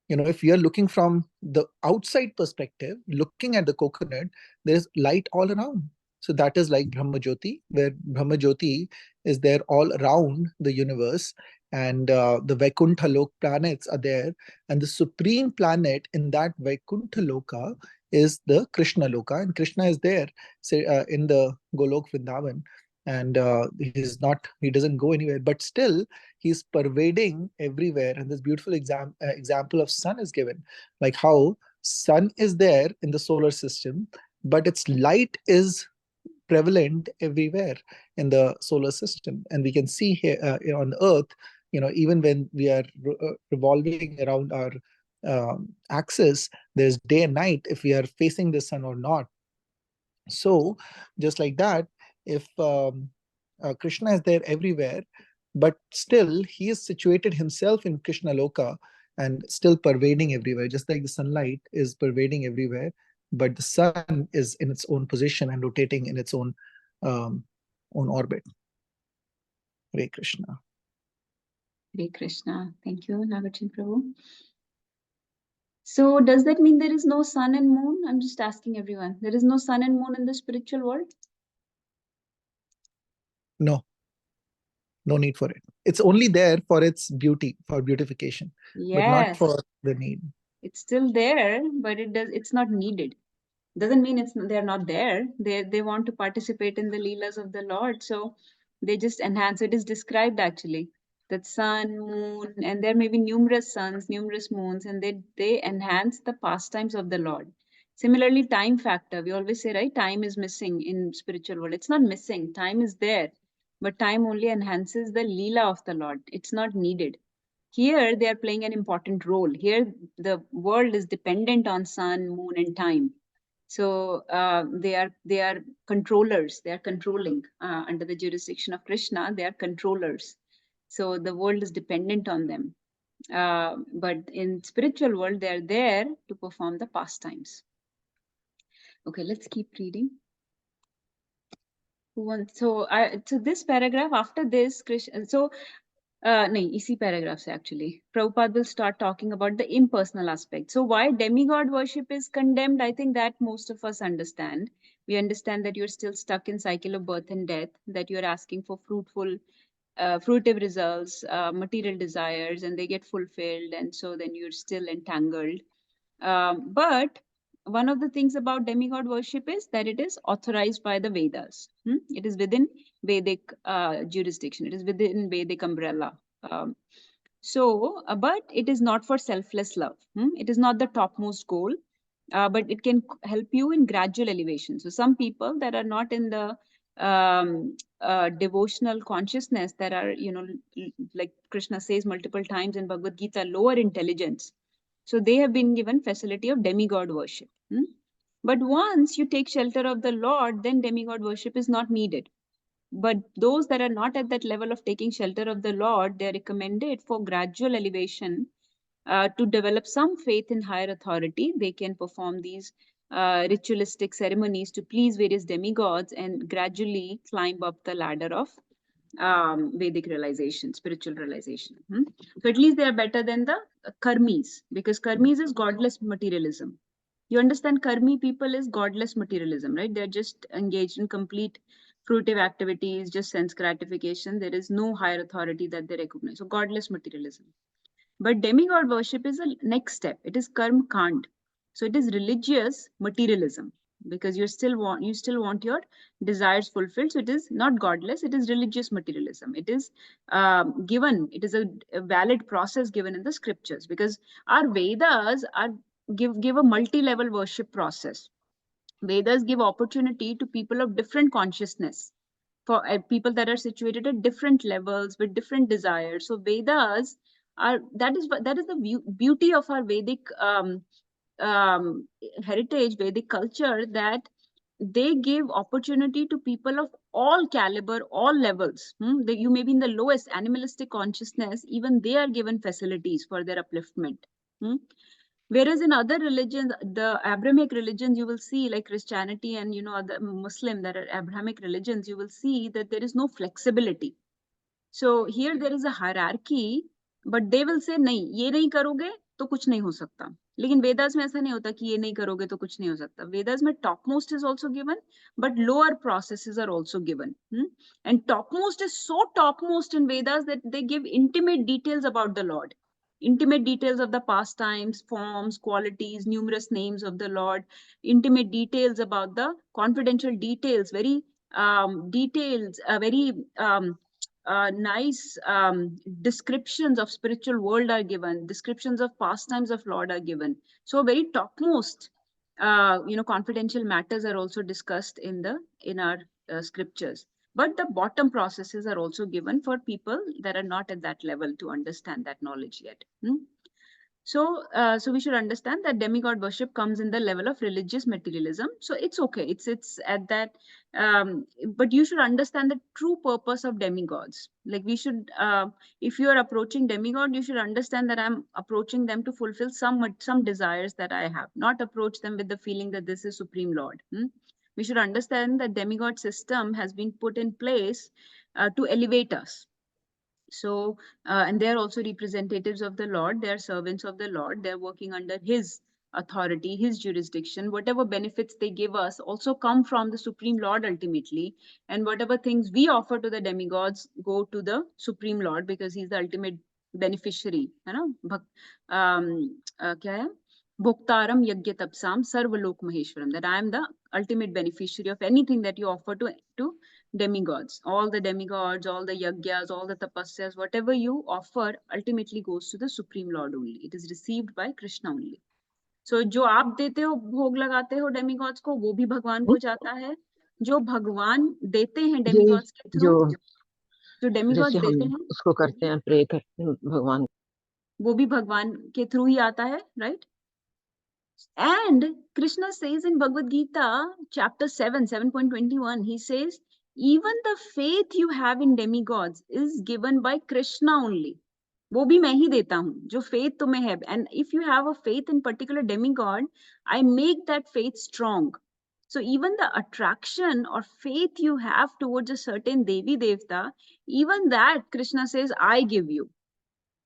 if we are looking from the outside perspective, looking at the coconut, there's light all around. So that is like Brahma Jyoti, where Brahma Jyoti is there all around the universe, and the Vaikuntha Lok planets are there, and the supreme planet in that Vaikuntha Loka is the Krishna Loka, and Krishna is there, say, in the Golok Vrindavan, and he doesn't go anywhere, but still he's pervading everywhere. And this beautiful example of sun is given, like how sun is there in the solar system, but its light is prevalent everywhere in the solar system. And we can see here on Earth, even when we are revolving around our axis, there's day and night if we are facing the sun or not. So just like that, if Krishna is there everywhere, but still he is situated himself in Krishna Loka and still pervading everywhere, just like the sunlight is pervading everywhere, but the sun is in its own position and rotating in its own orbit. Hare Krishna.
Hare Krishna. Thank you, Nagarjun Prabhu. So does that mean there is no sun and moon? I'm just asking everyone. There is no sun and moon in the spiritual world?
No. No need for it. It's only there for its beauty, for beautification, but not for the need.
It's still there, but it's not needed. Doesn't mean they're not there. They want to participate in the leelas of the Lord, so they just enhance. It is described actually that sun, moon, and there may be numerous suns, numerous moons, and they enhance the pastimes of the Lord. Similarly, time factor. We always say, right, time is missing in spiritual world. It's not missing. Time is there, but time only enhances the leela of the Lord. It's not needed. Here, they are playing an important role. Here, the world is dependent on sun, moon, and time. So they are controllers. They are controlling under the jurisdiction of Krishna. They are controllers. So the world is dependent on them. But in spiritual world, they are there to perform the pastimes. Okay, let's keep reading. So this paragraph after this, Krishna. So. नहीं, इसी paragraph से actually. Prabhupada will start talking about the impersonal aspect. So why demigod worship is condemned, I think that most of us understand. We understand that you're still stuck in cycle of birth and death, that you're asking for fruitive results, material desires, and they get fulfilled, and so then you're still entangled. But one of the things about demigod worship is that it is authorized by the Vedas. It is within Vedic jurisdiction. It is within Vedic umbrella. But it is not for selfless love. It is not the topmost goal, but it can help you in gradual elevation. So some people that are not in the devotional consciousness, that are, like Krishna says multiple times in Bhagavad Gita, lower intelligence. So they have been given facility of demigod worship. But once you take shelter of the Lord, then demigod worship is not needed. But those that are not at that level of taking shelter of the Lord, they are recommended for gradual elevation to develop some faith in higher authority. They can perform these ritualistic ceremonies to please various demigods and gradually climb up the ladder of Vedic realization, spiritual realization. So at least they are better than the karmis, because karmis is godless materialism. You understand, karmi people is godless materialism, right? They're just engaged in complete fruitive activities, just sense gratification. There is no higher authority that they recognize. So godless materialism. But demigod worship is a next step. It is karma kand. So it is religious materialism, because you still want your desires fulfilled. So it is not godless. It is religious materialism. It is given. It is a valid process given in the scriptures, because our Vedas give a multi-level worship process. Vedas give opportunity to people of different consciousness, for people that are situated at different levels with different desires. So Vedas are that is the beauty of our Vedic heritage, Vedic culture, that they give opportunity to people of all caliber, all levels. You may be in the lowest animalistic consciousness, even they are given facilities for their upliftment. Whereas in other religions, the Abrahamic religions, you will see, like Christianity and other Muslim, that are Abrahamic religions, you will see that there is no flexibility. So here there is a hierarchy, but they will say नहीं, ये नहीं करोगे तो कुछ नहीं हो सकता. लेकिन वेदास में ऐसा नहीं होता कि ये नहीं करोगे तो कुछ नहीं हो सकता. वेदास में topmost is also given, but lower processes are also given. And topmost is so topmost in Vedas that they give intimate details about the Lord. Intimate details of the pastimes, forms, qualities, numerous names of the Lord, intimate details about the confidential details, very details, very nice descriptions of spiritual world are given, descriptions of pastimes of Lord are given. So very topmost, confidential matters are also discussed in our scriptures. But the bottom processes are also given for people that are not at that level to understand that knowledge yet. So we should understand that demigod worship comes in the level of religious materialism. So it's okay. It's at that. But you should understand the true purpose of demigods. Like we should, if you are approaching demigod, you should understand that I'm approaching them to fulfill some desires that I have. Not approach them with the feeling that this is Supreme Lord. We should understand that demigod system has been put in place to elevate us. So, and they're also representatives of the Lord. They're servants of the Lord. They're working under his authority, his jurisdiction. Whatever benefits they give us also come from the Supreme Lord ultimately. And whatever things we offer to the demigods go to the Supreme Lord because he's the ultimate beneficiary. क्या है? Bhoktaram yagya tapsam sarvalok maheshwaram. That I am the ultimate beneficiary of anything that you offer to demigods. All the demigods, all the yagyas, all the tapasyas, whatever you offer ultimately goes to the Supreme Lord only. It is received by Krishna only. So जो आप देते हो, भोग लगाते हो demigods को, वो भी भगवान को जाता है. जो भगवान देते हैं demigods के थ्रू, जो demigods देते हैं,
उसको करते हैं, प्रे करते हैं भगवान,
वो भी भगवान के थ्रू ही आता है, right? And Krishna says in Bhagavad Gita, chapter 7, 7.21, he says, even the faith you have in demigods is given by Krishna only. वो भी मैं ही देता हूँ, जो faith तुम्हें है. And if you have a faith in particular demigod, I make that faith strong. So even the attraction or faith you have towards a certain Devi Devta, even that Krishna says, I give you.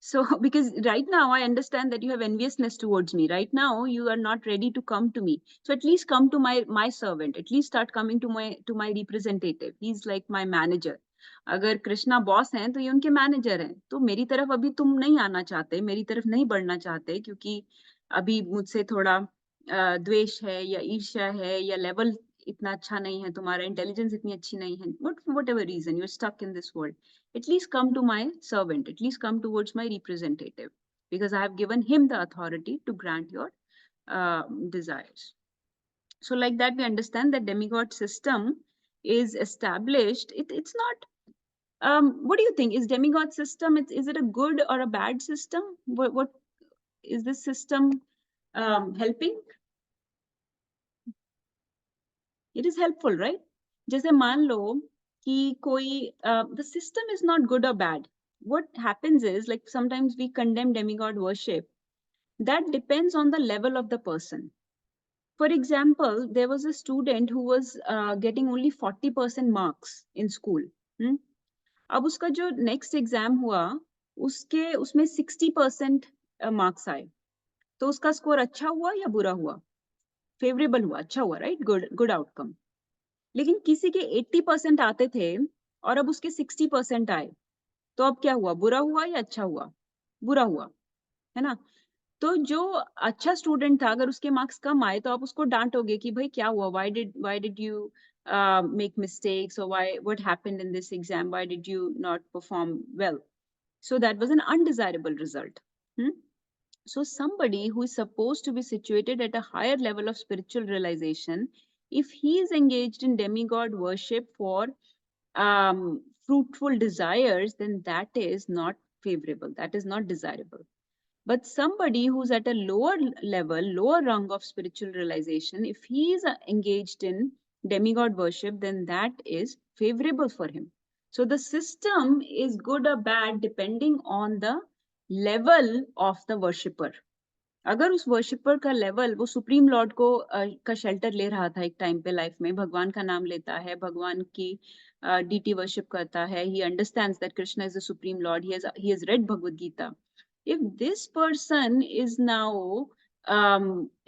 So, because right now I understand that you have enviousness towards me. Right now you are not ready to come to me. So at least come to my servant. At least start coming to my representative. He's like my manager. अगर Krishna boss हैं तो ये उनके manager हैं. तो मेरी तरफ अभी तुम नहीं आना चाहते, मेरी तरफ नहीं बढ़ना चाहते, क्योंकि अभी मुझसे थोड़ा द्वेष है या ईर्ष्या है या लेवल इतना अच्छा नहीं है, तुम्हारा इंटेलिजेंस इतनी अच्छी नहीं है, whatever reason you're stuck in this world, at least come to my servant, at least come towards my representative, because I have given him the authority to grant your desires. So like that we understand that demigod system is established. It's not, what do you think? Is demigod system, is it a good or a bad system? What is this system helping? It is helpful, right? जैसे मान लो कि कोई the system is not good or bad. What happens is, like sometimes we condemn demigod worship. That depends on the level of the person. For example, there was a student who was getting only 40% marks in school. अब उसका जो next exam हुआ, उसमें 60% marks आए. तो उसका score अच्छा हुआ या बुरा हुआ? Favorable हुआ, अच्छा हुआ, right? Good outcome. लेकिन किसी के 80% आते थे और अब उसके 60% आए, तो अब क्या हुआ? बुरा हुआ या अच्छा हुआ? बुरा हुआ, है ना? तो जो अच्छा स्टूडेंट था, अगर उसके मार्क्स कम आए तो आप उसको डांटोगे कि भाई क्या हुआ, why did you make mistakes, or what happened in this exam, why did you not perform well? So that was an undesirable result. So somebody who is supposed to be situated at a higher level of spiritual realization, if he is engaged in demigod worship for fruitful desires, then that is not favorable, that is not desirable. But somebody who's at a lower level, lower rung of spiritual realization, if he is engaged in demigod worship, then that is favorable for him. So the system is good or bad depending on the level of the worshipper. अगर उस worshipper का level वो supreme Lord को का shelter ले रहा था एक टाइम पे लाइफ में, भगवान का नाम लेता है, भगवान की डीटी वर्शिप करता है, he understands that Krishna is the supreme lord, he has read Bhagavad Gita. If this person is now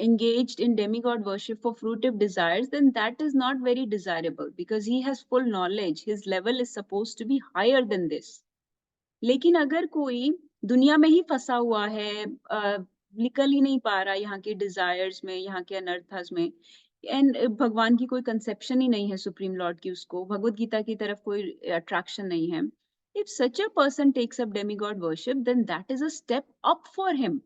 engaged in demigod worship for fruitive desires, then that is not very desirable because he has full knowledge, his level is supposed to be higher than this. लेकिन अगर कोई दुनिया में ही फंसा हुआ है, निकल ही नहीं पा रहा यहाँ के डिजायर्स में, यहाँ के अनर्थास में, एंड भगवान की कोई कंसेप्शन ही नहीं है सुप्रीम लॉर्ड की, उसको भगवत गीता की तरफ कोई अट्रैक्शन नहीं है, if such a person takes up demigod worship, then that is a step up for him.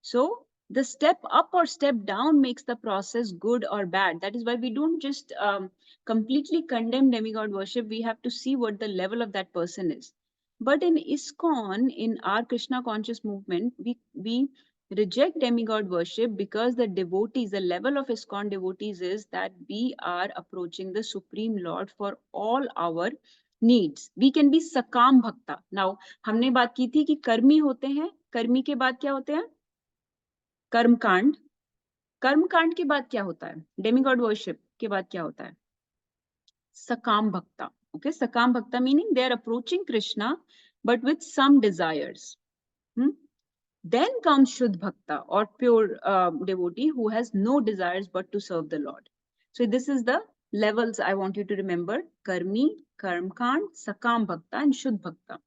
So the step up or step down makes the process good or bad. That is why we don't just completely condemn demigod worship. We have to see what the level of that person is. But in ISKCON, in our Krishna conscious movement, we reject demigod worship because the devotees, the level of ISKCON devotees is that we are approaching the Supreme Lord for all our needs. We can be sakam bhakta. Now, हमने बात की थी कि कर्मी होते हैं, कर्मी के बाद क्या होते हैं? कर्मकांड. कर्मकांड के बाद क्या होता है? डेमिगॉड वर्शिप के बाद क्या होता है? सकम भक्ता. Okay, sakam bhakta meaning they are approaching Krishna but with some desires. Then comes Shuddh Bhakta or pure devotee who has no desires but to serve the Lord. So this is the levels I want you to remember: Karmi, Karmkand, Sakam Bhakta and Shuddh Bhakta.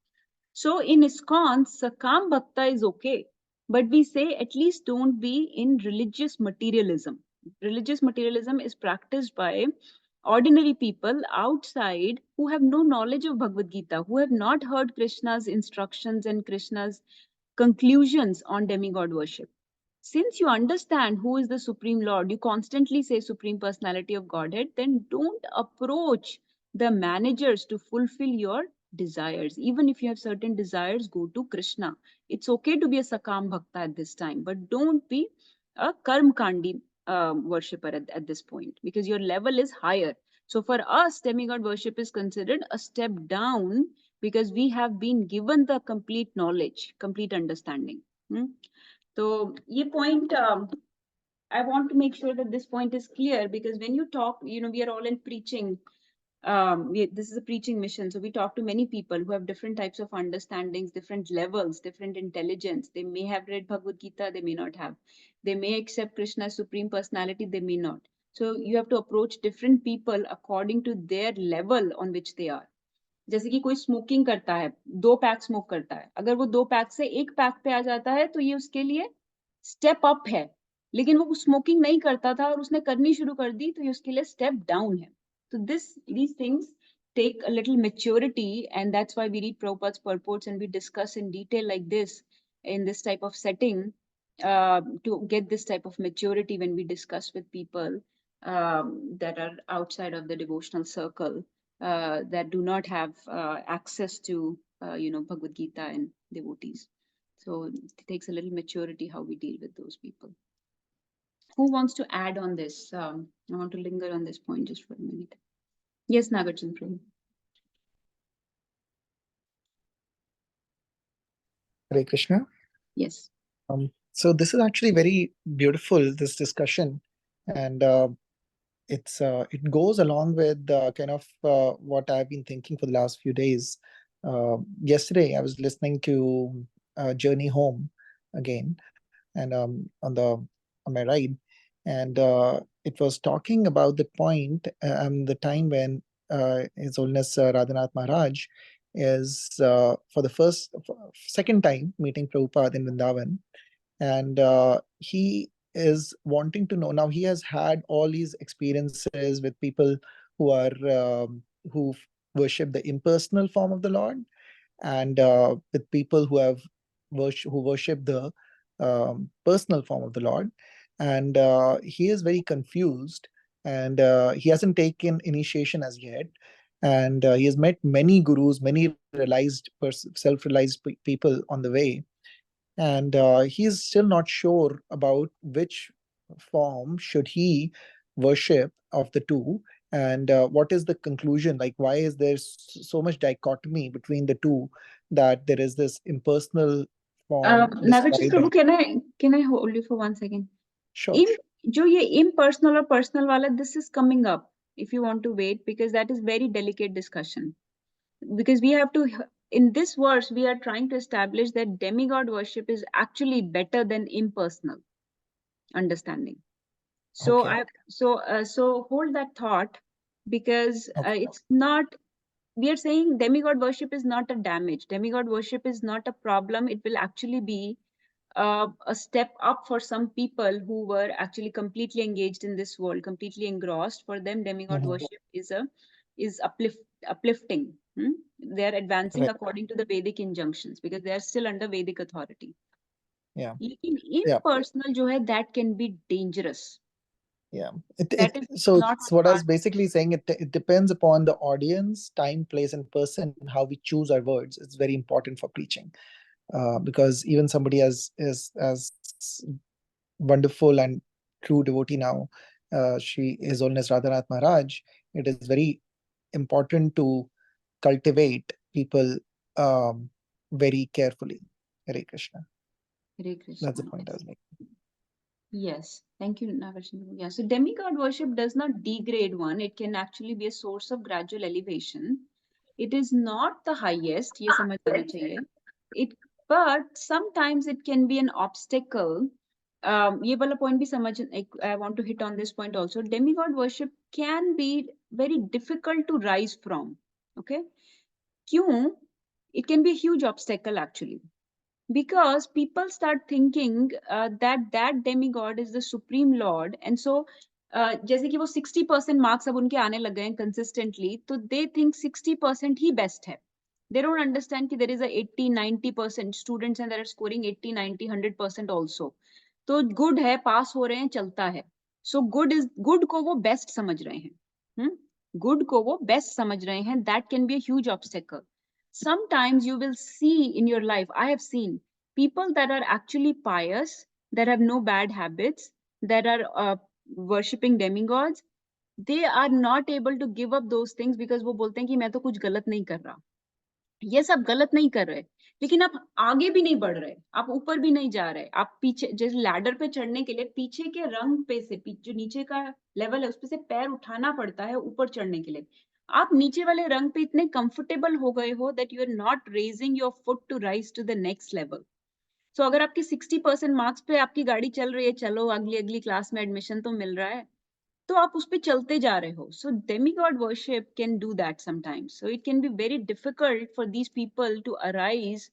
So in ISKCON, Sakam Bhakta is okay, but we say at least don't be in religious materialism. Religious materialism is practiced by ordinary people outside who have no knowledge of Bhagavad Gita, who have not heard Krishna's instructions and Krishna's conclusions on demigod worship. Since you understand who is the Supreme Lord, you constantly say Supreme Personality of Godhead, then don't approach the managers to fulfill your desires. Even if you have certain desires, go to Krishna. It's okay to be a Sakam Bhakta at this time, but don't be a Karm Kandi worshipper at this point because your level is higher. So for us, demigod worship is considered a step down because we have been given the complete knowledge, complete understanding. So, ये point, I want to make sure that this point is clear because when you talk, we are all in preaching. This is a preaching mission. So we talk to many people who have different types of understandings, different levels, different intelligence. They may have read Bhagavad Gita, they may not have. They may accept Krishna as Supreme Personality, they may not. So you have to approach different people according to their level on which they are. जैसे कि कोई smoking करता है, 2 pack smoke करता है, अगर वो 2 pack से 1 पैक पे आ जाता है तो ये उसके लिए स्टेप अप है, लेकिन वो स्मोकिंग नहीं करता था और उसने करनी शुरू कर दी तो ये उसके लिए स्टेप डाउन है. तो these things take a little maturity, and that's why we read Prabhupada's purports and we discuss in detail like this in this type of setting to get this type of maturity when we discuss with people that are outside of the devotional circle. That do not have access to, Bhagavad Gita and devotees. So it takes a little maturity how we deal with those people. Who wants to add on this? I want to linger on this point just for a minute. Yes, Nagarjun Prabhu.
Hare Krishna.
Yes.
So this is actually very beautiful, this discussion, and it goes along with kind of what I've been thinking for the last few days. Yesterday, I was listening to Journey Home again, and on my ride, and it was talking about the point, the time when His Holiness Radhanath Maharaj is for the second time meeting Prabhupada in Vrindavan, and he is wanting to know. Now he has had all these experiences with people who are who worship the impersonal form of the Lord, and with people who worship the personal form of the Lord, and he is very confused, and he hasn't taken initiation as yet, and he has met many gurus, many self-realized people on the way, and he's still not sure about which form should he worship of the two, and what is the conclusion, like why is there so much dichotomy between the two, that there is this impersonal form
Nagarjit
described.
Prabhu, can I hold you for 1 second?
Sure,
Im, जो ये impersonal or personal वाला, this is coming up if you want to wait, because that is very delicate discussion. Because we have to, in this verse, we are trying to establish that demigod worship is actually better than impersonal understanding. So
okay,
so hold that thought, because
okay,
it's not, we are saying demigod worship is not a damage. Demigod worship is not a problem. It will actually be a step up for some people who were actually completely engaged in this world, completely engrossed. For them, demigod
Mhm.
worship is uplifting. They are advancing
Right,
according to the Vedic injunctions, because they are still under Vedic authority.
yeah,
लेकिन
yeah,
impersonal जो है, that can be dangerous.
yeah.
That is
So
not
what I was
part.
basically saying, it depends upon the audience, time, place, and person, how we choose our words. It's very important for preaching, because even somebody as wonderful and true devotee now, she is Holiness Radhanath Maharaj. It is very important to cultivate people very carefully. Hare Krishna.
Hare
That's the
Krishna.
point I was making.
Yes, thank you, Nagarjuna. Yeah, so demigod worship does not degrade one. It can actually be a source of gradual elevation. It is not the highest, ये समझ आना चाहिए. It, but sometimes it can be an obstacle. ये वाला point भी समझ, I want to hit on this point also. Demigod worship can be very difficult to rise from. Okay, क्यों? It can be a huge obstacle actually, because people start thinking that demigod is the supreme lord, and so जैसे कि वो 60% marks अब उनके आने लग गए हैं consistently, तो they think 60% ही best है. They don't understand कि there is a 80-90% students and that are scoring 80-90-100% also. तो good है, pass हो रहे हैं, चलता है. So good को वो best समझ रहे हैं. Good को वो best समझ रहे हैं. That can be a huge obstacle. Sometimes you will see in your life, I have seen people that are actually pious, that have no bad habits, that are worshipping demigods, they are not able to give up those things, because वो बोलते हैं कि मैं तो कुछ गलत नहीं कर रहा. ये सब गलत नहीं कर रहे, लेकिन आप आगे भी नहीं बढ़ रहे, आप ऊपर भी नहीं जा रहे, आप पीछे, जैसे लैडर पे चढ़ने के लिए पीछे के रंग पे से, जो नीचे का लेवल है उस पे से पैर उठाना पड़ता है ऊपर चढ़ने के लिए. आप नीचे वाले रंग पे इतने कंफर्टेबल हो गए हो that you are not raising your foot to rise to the next level. So अगर आपके 60% मार्क्स पे आपकी गाड़ी चल रही है, चलो अगली अगली क्लास में एडमिशन तो मिल रहा है, तो आप उस पे चलते जा रहे हो. सो demigod worship can do that sometimes. So it can be very difficult for these people to arise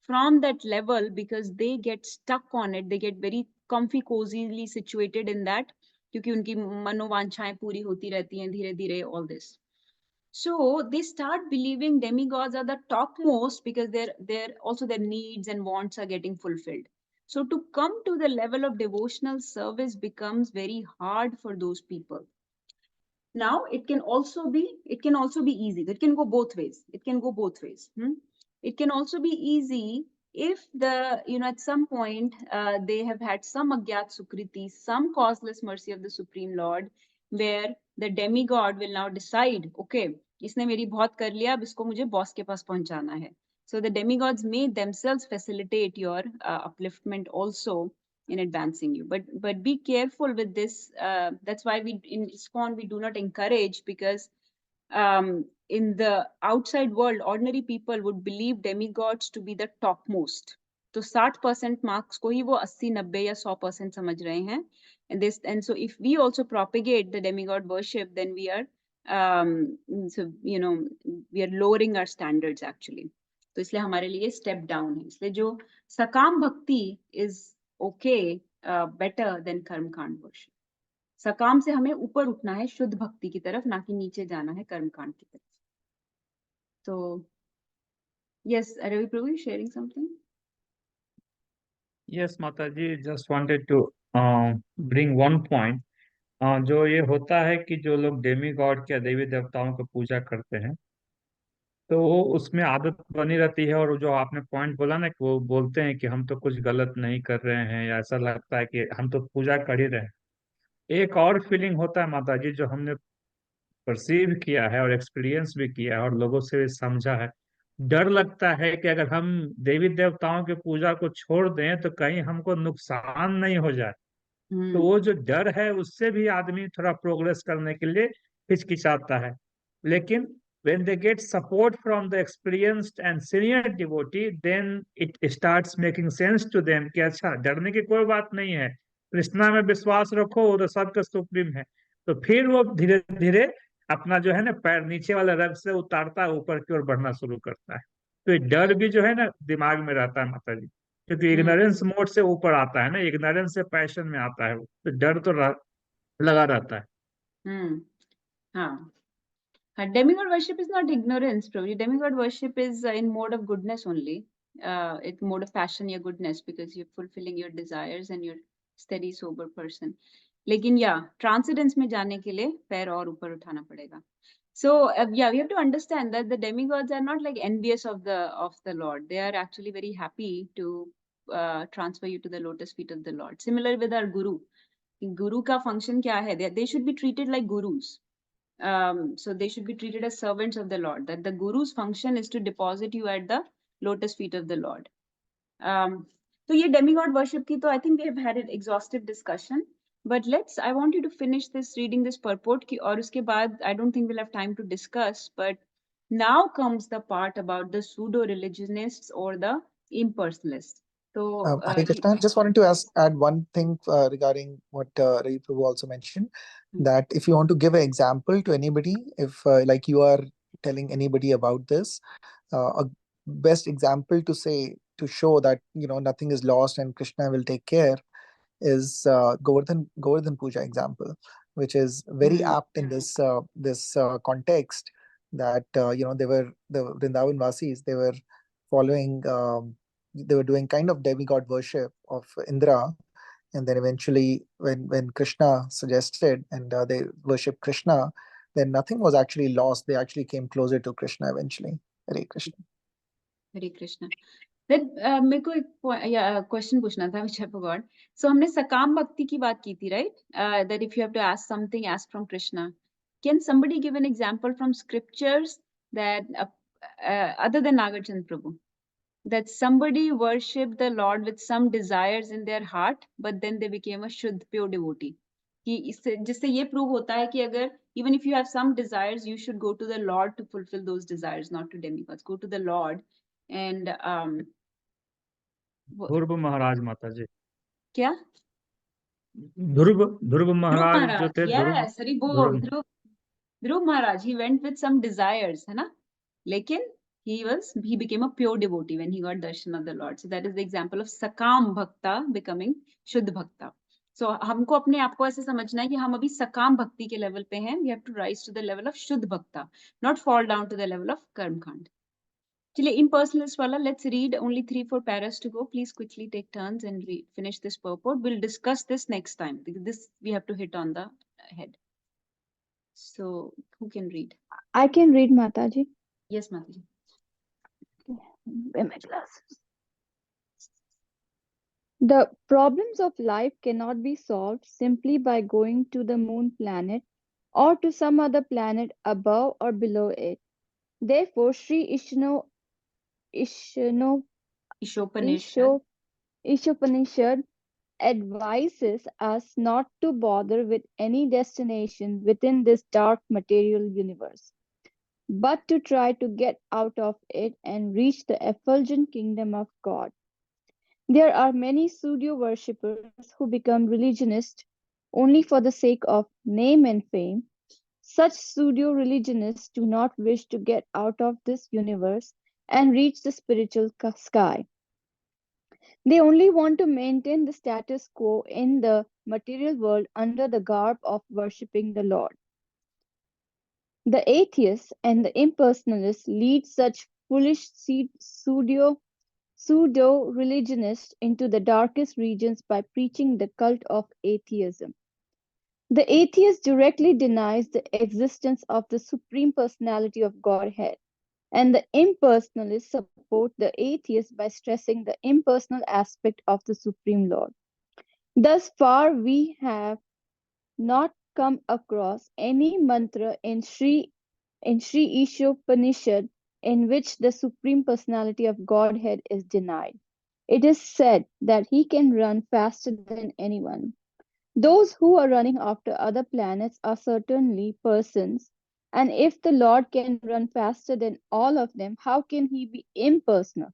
from that level, because they get stuck on it. They get very comfy, cozily situated in that, क्योंकि उनकी मनोवांछाएं पूरी होती रहती हैं धीरे धीरे, all this. So they start believing demigods are the topmost, because their also their needs and wants are getting fulfilled. So to come to the level of devotional service becomes very hard for those people. Now it can also be easy. It can go both ways. It can go both ways. It can also be easy if the, at some point they have had some agyat sukriti, some causeless mercy of the Supreme Lord, where the demigod will now decide, okay, इसने मेरी बहुत कर लिया, अब इसको मुझे boss के पास पहुंचाना है. So the demigods may themselves facilitate your upliftment also in advancing you, but be careful with this. That's why we in ISKCON we do not encourage, because in the outside world, ordinary people would believe demigods to be the topmost. तो 60% marks को ही वो 80-90 या 100% समझ रहे हैं. And so if we also propagate the demigod worship, then we are so we are lowering our standards actually. तो इसलिए हमारे लिए step down है. इसलिए जो sakam bhakti is okay, better than कर्मकांड worship. सकाम से हमें ऊपर उठना है शुद्ध भक्ति की तरफ, ना कि नीचे जाना है कर्मकांड की तरफ. तो yes, Ravi Prabhu, sharing something?
Yes, Mataji, just wanted to bring one point. जो ये होता है कि जो लोग डेमी गॉड या देवी देवताओं को पूजा करते हैं, तो वो उसमें आदत बनी रहती है। और जो आपने पॉइंट बोला ना कि वो बोलते हैं कि हम तो कुछ गलत नहीं कर रहे हैं, या ऐसा लगता है कि हम तो पूजा कर ही रहे हैं। एक और फीलिंग होता है माता जी, जो हमने परसीव किया है और एक्सपीरियंस भी किया है और लोगों से भी समझा है। डर लगता है कि अगर हम देवी देवताओं की पूजा को छोड़ दें तो कहीं हमको नुकसान नहीं हो जाए। तो वो जो डर है उससे भी आदमी थोड़ा प्रोग्रेस करने के लिए हिचकिचाता है। लेकिन when they get support from the experienced and senior devotee, then it starts making sense to them कि अच्छा, डरने की कोई बात नहीं है, कृष्णा में विश्वास रखो, वो तो सबका सुप्रीम है। तो फिर वो धीरे धीरे अपना जो है ना पैर नीचे वाले रग से उतारता है, ऊपर की ओर बढ़ना शुरू करता है। तो ये डर भी जो है ना दिमाग में रहता है माता जी, क्योंकि इग्नोरेंस मोड से ऊपर आता है ना, इग्नोरेंस से पैशन में आता है वो, तो डर तो लगा रहता है।
हम्म हाँ demigod worship is not ignorance, Prabhu. Demigod worship is in mode of goodness only. It's mode of passion या goodness, because you're fulfilling your desires and you're steady sober person. लेकिन transcendence में जाने के लिए पैर और ऊपर उठाना पड़ेगा. So we have to understand that the demigods are not like envious of the Lord. They are actually very happy to transfer you to the lotus feet of the Lord. Similar with our guru. Guru का function क्या है? They should be treated like gurus. So they should be treated as servants of the Lord. That the guru's function is to deposit you at the lotus feet of the Lord. So ये demigod worship की तो I think we have had an exhaustive discussion. But I want you to finish reading this purport की, और उसके बाद I don't think we'll have time to discuss. But now comes the part about the pseudo-religionists or the impersonalists. So
Hare Krishna, I just wanted to add one thing regarding what Ravi Prabhu also mentioned, that if you want to give an example to anybody, if like you are telling anybody about this, a best example to show that nothing is lost and Krishna will take care is Govardhan Puja example, which is very apt in this context, that they were the Vrindavan Vasis, they were following. They were doing kind of demigod worship of Indra, and then eventually when Krishna suggested and they worshipped Krishna, then nothing was actually lost. They actually came closer to Krishna eventually. Hare Krishna.
Hare Krishna. Then मेरे को एक question पूछना था, which I forgot. So हमने सकाम भक्ति की बात की थी, right? That if you have to ask something, ask from Krishna. Can somebody give an example from scriptures that other than Nagarjuna Prabhu, that somebody worshipped the Lord with some desires in their heart, but then they became a Shuddh, pure devotee? कि जिससे ये prove होता है कि अगर even if you have some desires, you should go to the Lord to fulfill those desires, not to demigods. Go to the Lord and
ध्रुव महाराज माता जी,
क्या?
ध्रुव
Dhruv
महाराज जो
Maharaj,
थे,
yes, Hari Bol,
Dhruv
Dhruv Maharaj, he went with some desires, है ना? लेकिन he became a pure devotee when he got darshan of the Lord. So that is the example of sakam bhakta becoming shuddh bhakta. So हमको अपने आप को ऐसे समझना है कि हम अभी सकाम भक्ति के लेवल पे हैं. We have to rise to the level of शुद्ध भक्ता, not fall down to the level of कर्म कांड. चलिए impersonalist वाला, let's read only 3-4 paras to go. Please quickly take turns and finish this purport. We'll discuss this next time, because this we have to hit on the head. So who can read?
I can read, Mataji.
Yes, Mataji.
Wear my glasses. The problems of life cannot be solved simply by going to the moon planet or to some other planet above or below it. Therefore, Sri
Isopanishad.
Isopanishad advises us not to bother with any destination within this dark material universe, but to try to get out of it and reach the effulgent kingdom of God. There are many pseudo worshippers who become religionists only for the sake of name and fame. Such pseudo religionists do not wish to get out of this universe and reach the spiritual sky. They only want to maintain the status quo in the material world under the garb of worshipping the Lord. The atheists and the impersonalists lead such foolish pseudo-religionists into the darkest regions by preaching the cult of atheism. The atheist directly denies the existence of the Supreme Personality of Godhead. and the impersonalists support the atheists by stressing the impersonal aspect of the Supreme Lord. Thus far, we have not come across any mantra in Sri Isopanishad in which the Supreme Personality of Godhead is denied. It is said that he can run faster than anyone. Those who are running after other planets are certainly persons, and if the Lord can run faster than all of them, how can he be impersonal?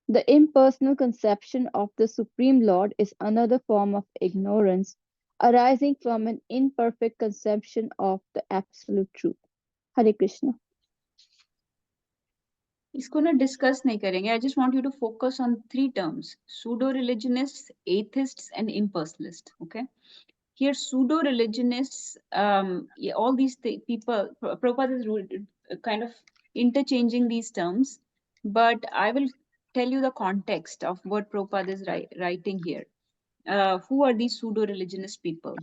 The impersonal conception of the Supreme Lord is another form of ignorance arising from an imperfect conception of the absolute truth. Hare Krishna.
इसको ना discuss नहीं करेंगे. I just want you to focus on three terms: pseudo-religionists, atheists, and impersonalists. Okay. Here, pseudo-religionists, all these people, Prabhupada is kind of interchanging these terms, but I will tell you the context of what Prabhupada is writing here. Who are these pseudo-religionist people?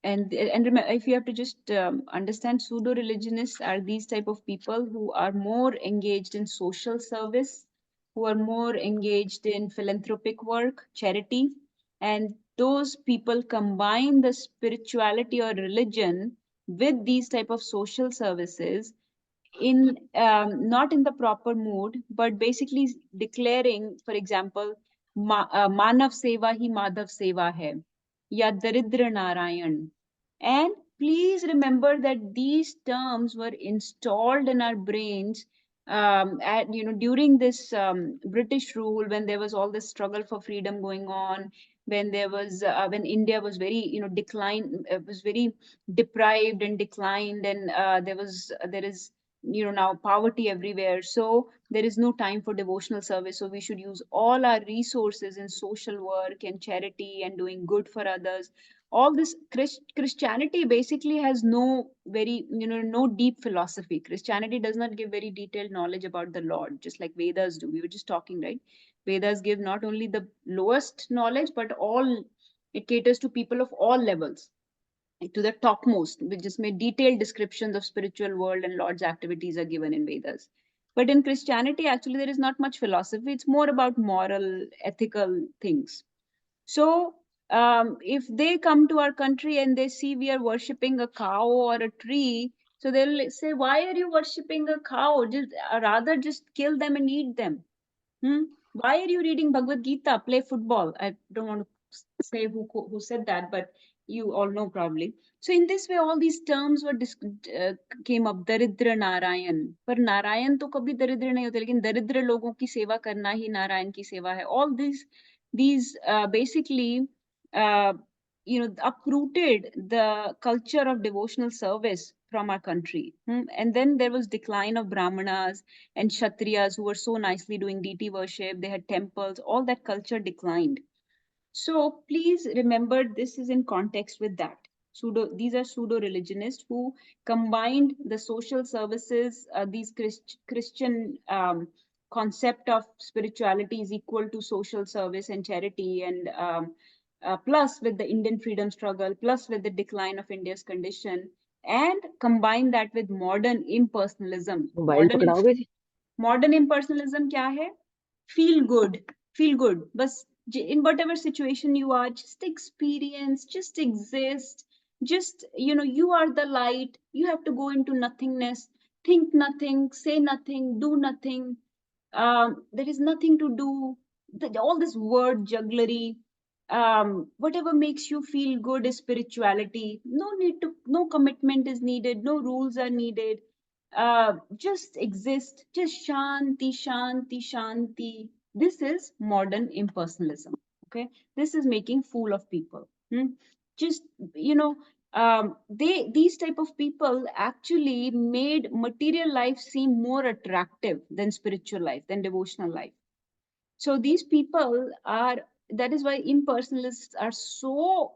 And remember, if you have to just understand, pseudo-religionists are these type of people who are more engaged in social service, who are more engaged in philanthropic work, charity, and those people combine the spirituality or religion with these type of social services in not in the proper mood, but basically declaring, for example, Manav Seva hi Madhav Seva hai, ya Daridra Narayan. And please remember that these terms were installed in our brains during this British rule, when there was all this struggle for freedom going on, when there was when India was very was very deprived and declined, and there is now poverty everywhere. So there is no time for devotional service. So we should use all our resources in social work and charity and doing good for others. All this Christianity basically has no very no deep philosophy. Christianity does not give very detailed knowledge about the Lord, just like Vedas do. We were just talking, right? Vedas give not only the lowest knowledge, but all, it caters to people of all levels, to the topmost, which just made detailed descriptions of spiritual world and Lord's activities are given in Vedas. But in Christianity, actually, there is not much philosophy. It's more about moral, ethical things. So if they come to our country and they see we are worshipping a cow or a tree, so they'll say, why are you worshipping a cow? Rather just kill them and eat them. Why are you reading Bhagavad Gita? Play football. I don't want to say who said that, but you all know probably. So in this way, all these terms were came up. Daridra Narayan. पर नारायण तो कभी दरिद्र नहीं होते, लेकिन दरिद्र लोगों की सेवा करना ही नारायण की सेवा है. All these basically uprooted the culture of devotional service from our country. And then there was decline of Brahmanas and Kshatriyas, who were so nicely doing deity worship. They had temples. All that culture declined. So please remember, this is in context with that. These are pseudo-religionists who combined the social services, these Christian concept of spirituality is equal to social service and charity, and plus with the Indian freedom struggle, plus with the decline of India's condition, and combine that with modern impersonalism.
Mobile पकड़ाओगे जी
Modern impersonalism क्या है? Feel good. बस in whatever situation you are, just experience, just exist, just you are the light. You have to go into nothingness, think nothing, say nothing, do nothing. There is nothing to do. All this word jugglery, whatever makes you feel good is spirituality. No commitment is needed, no rules are needed. Just exist, just shanti, shanti, shanti. This is modern impersonalism. Okay, this is making fool of people. Just these type of people actually made material life seem more attractive than spiritual life, than devotional life. So these people are, that is why impersonalists are so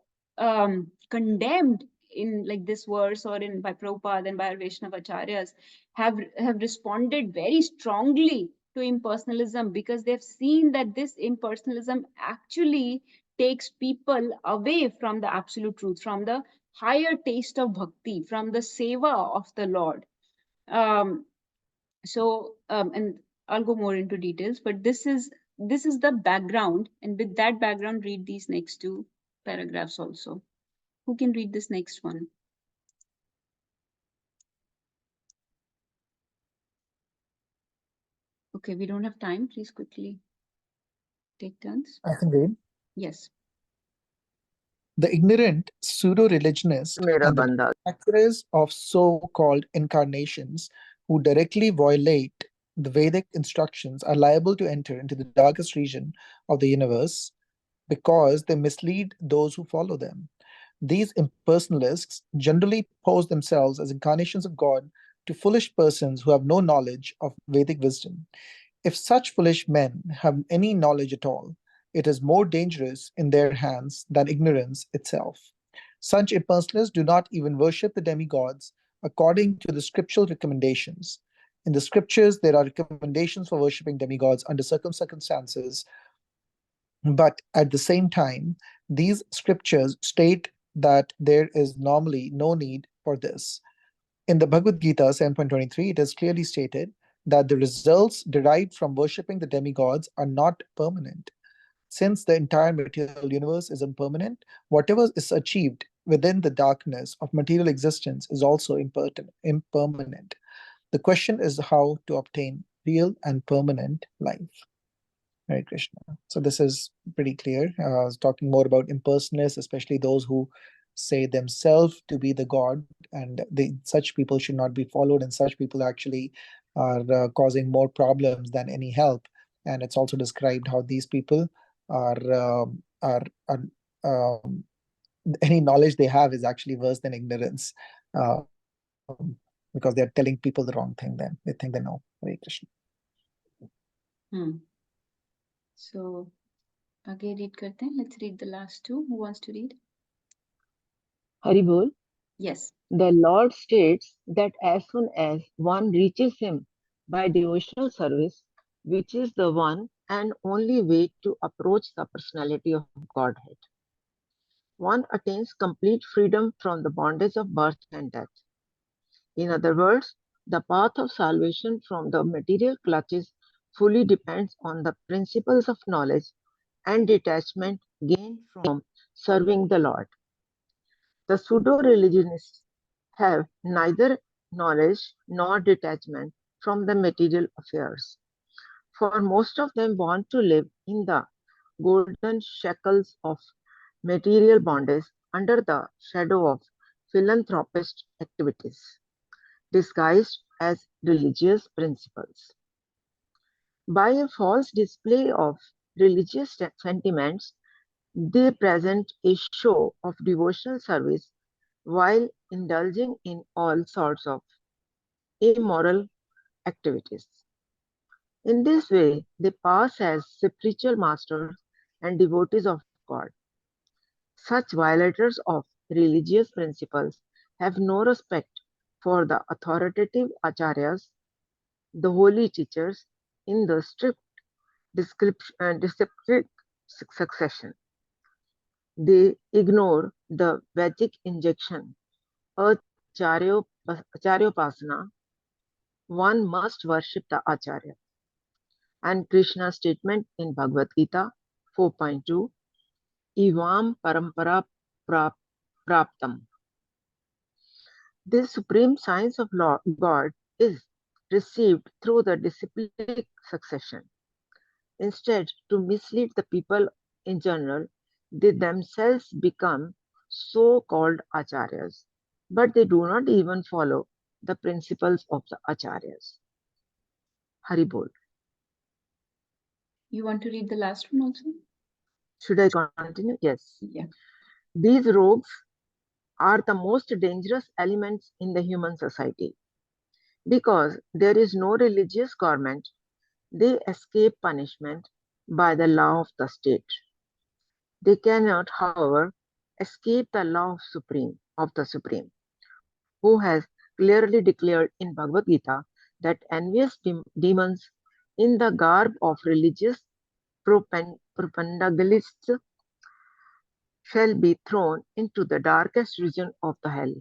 condemned in like this verse, or in by Prabhupada and by our Vaishnava acharyas, have responded very strongly to impersonalism, because they've seen that this impersonalism actually takes people away from the absolute truth, from the higher taste of bhakti, from the seva of the Lord. And I'll go more into details, but this is the background, and with that background, read these next two paragraphs also. Who can read this next one? Okay, we don't have time. Please quickly take turns.
I can read.
Yes.
The ignorant pseudo-religionists
मेरा
and the
बंदा
practitioners of so-called incarnations who directly violate the Vedic instructions are liable to enter into the darkest region of the universe because they mislead those who follow them. These impersonalists generally pose themselves as incarnations of God to foolish persons who have no knowledge of Vedic wisdom. If such foolish men have any knowledge at all, it is more dangerous in their hands than ignorance itself. Such impersonalists do not even worship the demigods according to the scriptural recommendations. In the scriptures, there are recommendations for worshipping demigods under certain circumstances, but at the same time, these scriptures state that there is normally no need for this. In the Bhagavad Gita 7.23, it is clearly stated that the results derived from worshipping the demigods are not permanent. Since the entire material universe is impermanent, whatever is achieved within the darkness of material existence is also impermanent. The question is how to obtain real and permanent life. Hare Krishna. So this is pretty clear. I was talking more about impersonalists, especially those who say themselves to be the god, and such people should not be followed, and such people actually are causing more problems than any help. And it's also described how these people are any knowledge they have is actually worse than ignorance, because they're telling people the wrong thing. Then they think they know. Hare Krishna.
So, आगे read करते हैं. Let's read the last two. Who wants to read?
Hari बोल.
Yes.
The Lord states that as soon as one reaches Him by devotional service, which is the one and only way to approach the personality of Godhead, one attains complete freedom from the bondage of birth and death. In other words, the path of salvation from the material clutches fully depends on the principles of knowledge and detachment gained from serving the Lord. The pseudo-religionists have neither knowledge nor detachment from the material affairs, for most of them want to live in the golden shackles of material bondage under the shadow of philanthropist activities, disguised as religious principles. By a false display of religious sentiments, they present a show of devotional service while indulging in all sorts of immoral activities. In this way, they pass as spiritual masters and devotees of God. Such violators of religious principles have no respect for the authoritative acharyas, the holy teachers, in the strict disciplic succession. They ignore the Vedic injunction, Acharyopasana, one must worship the Acharya, and Krishna's statement in Bhagavad Gita 4.2, Ivam Parampara Praptam. This supreme science of God is received through the disciplic succession. Instead, to mislead the people in general, they themselves become so-called acharyas, but they do not even follow the principles of the acharyas. Hari Bol.
You want to read the last one also?
Should I continue? Yes.
Yeah.
These rogues are the most dangerous elements in the human society. Because there is no religious government, they escape punishment by the law of the state. They cannot, however, escape the law of the Supreme, who has clearly declared in Bhagavad Gita that envious demons in the garb of religious propagandists shall be thrown into the darkest region of the hell.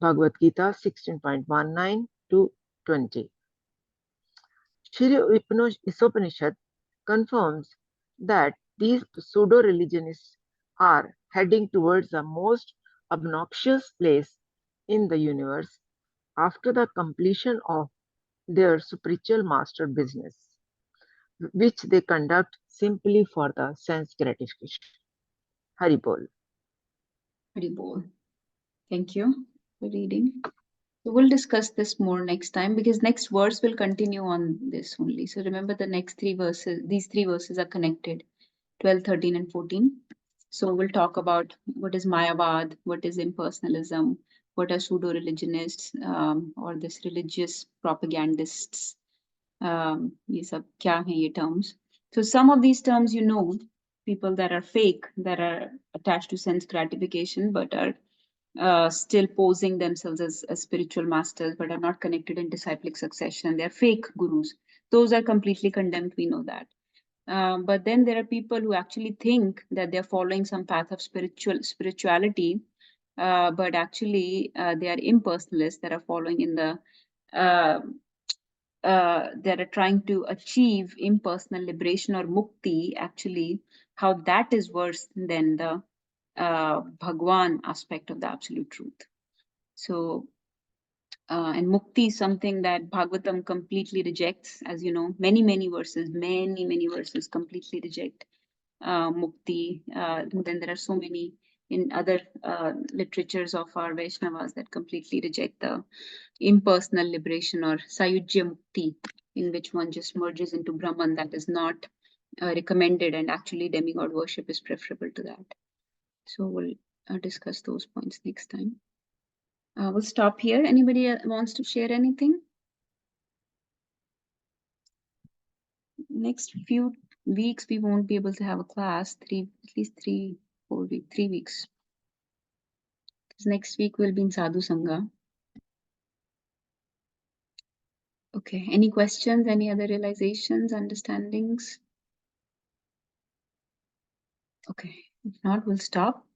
Bhagavad Gita 16.19, to 20. Shri Isopanishad confirms that these pseudo-religionists are heading towards the most obnoxious place in the universe after the completion of their spiritual master business, which they conduct simply for the sense gratification. Hari Bol.
Hari Bol. Thank you for reading. So we'll discuss this more next time because next verse will continue on this only. So remember the next three verses, these three verses are connected, 12, 13 and 14. So we'll talk about what is Mayavad, what is impersonalism, what are pseudo-religionists or this religious propagandists. ये सब क्या हैं ये terms. So some of these terms, you know, people that are fake, that are attached to sense gratification, but are still posing themselves as spiritual masters, but are not connected in disciplic succession. They're fake gurus. Those are completely condemned. We know that. But then there are people who actually think that they're following some path of spirituality, but actually they are impersonalists that are following in the that are trying to achieve impersonal liberation or mukti. Actually, how that is worse than the Bhagwan aspect of the absolute truth. So, and mukti is something that Bhagavatam completely rejects, as you know, many verses completely reject mukti. Then there are so many in other literatures of our Vaishnavas that completely reject the impersonal liberation or Sayujya Mukti, in which one just merges into Brahman. That is not recommended, and actually demigod worship is preferable to that. So we'll discuss those points next time. We'll stop here. Anybody wants to share anything? Next few weeks, we won't be able to have a class, at least 3 weeks. This next week will be in Sadhu Sangha. Okay, any questions, any other realizations, understandings? Okay, if not, we'll stop.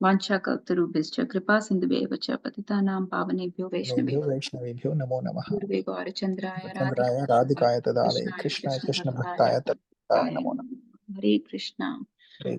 Vancha kaltarubhischa kripa sindhubheva cha patitanam pavanebhyo vaishnavebhyo
Vaishnavebhyo namo namaha.
Gurve Gaurachandraya
Chandraya Radhikaya Tadave Krishna Krishna Bhaktaya Tadave namo namaha.
Hare Krishna.
Hare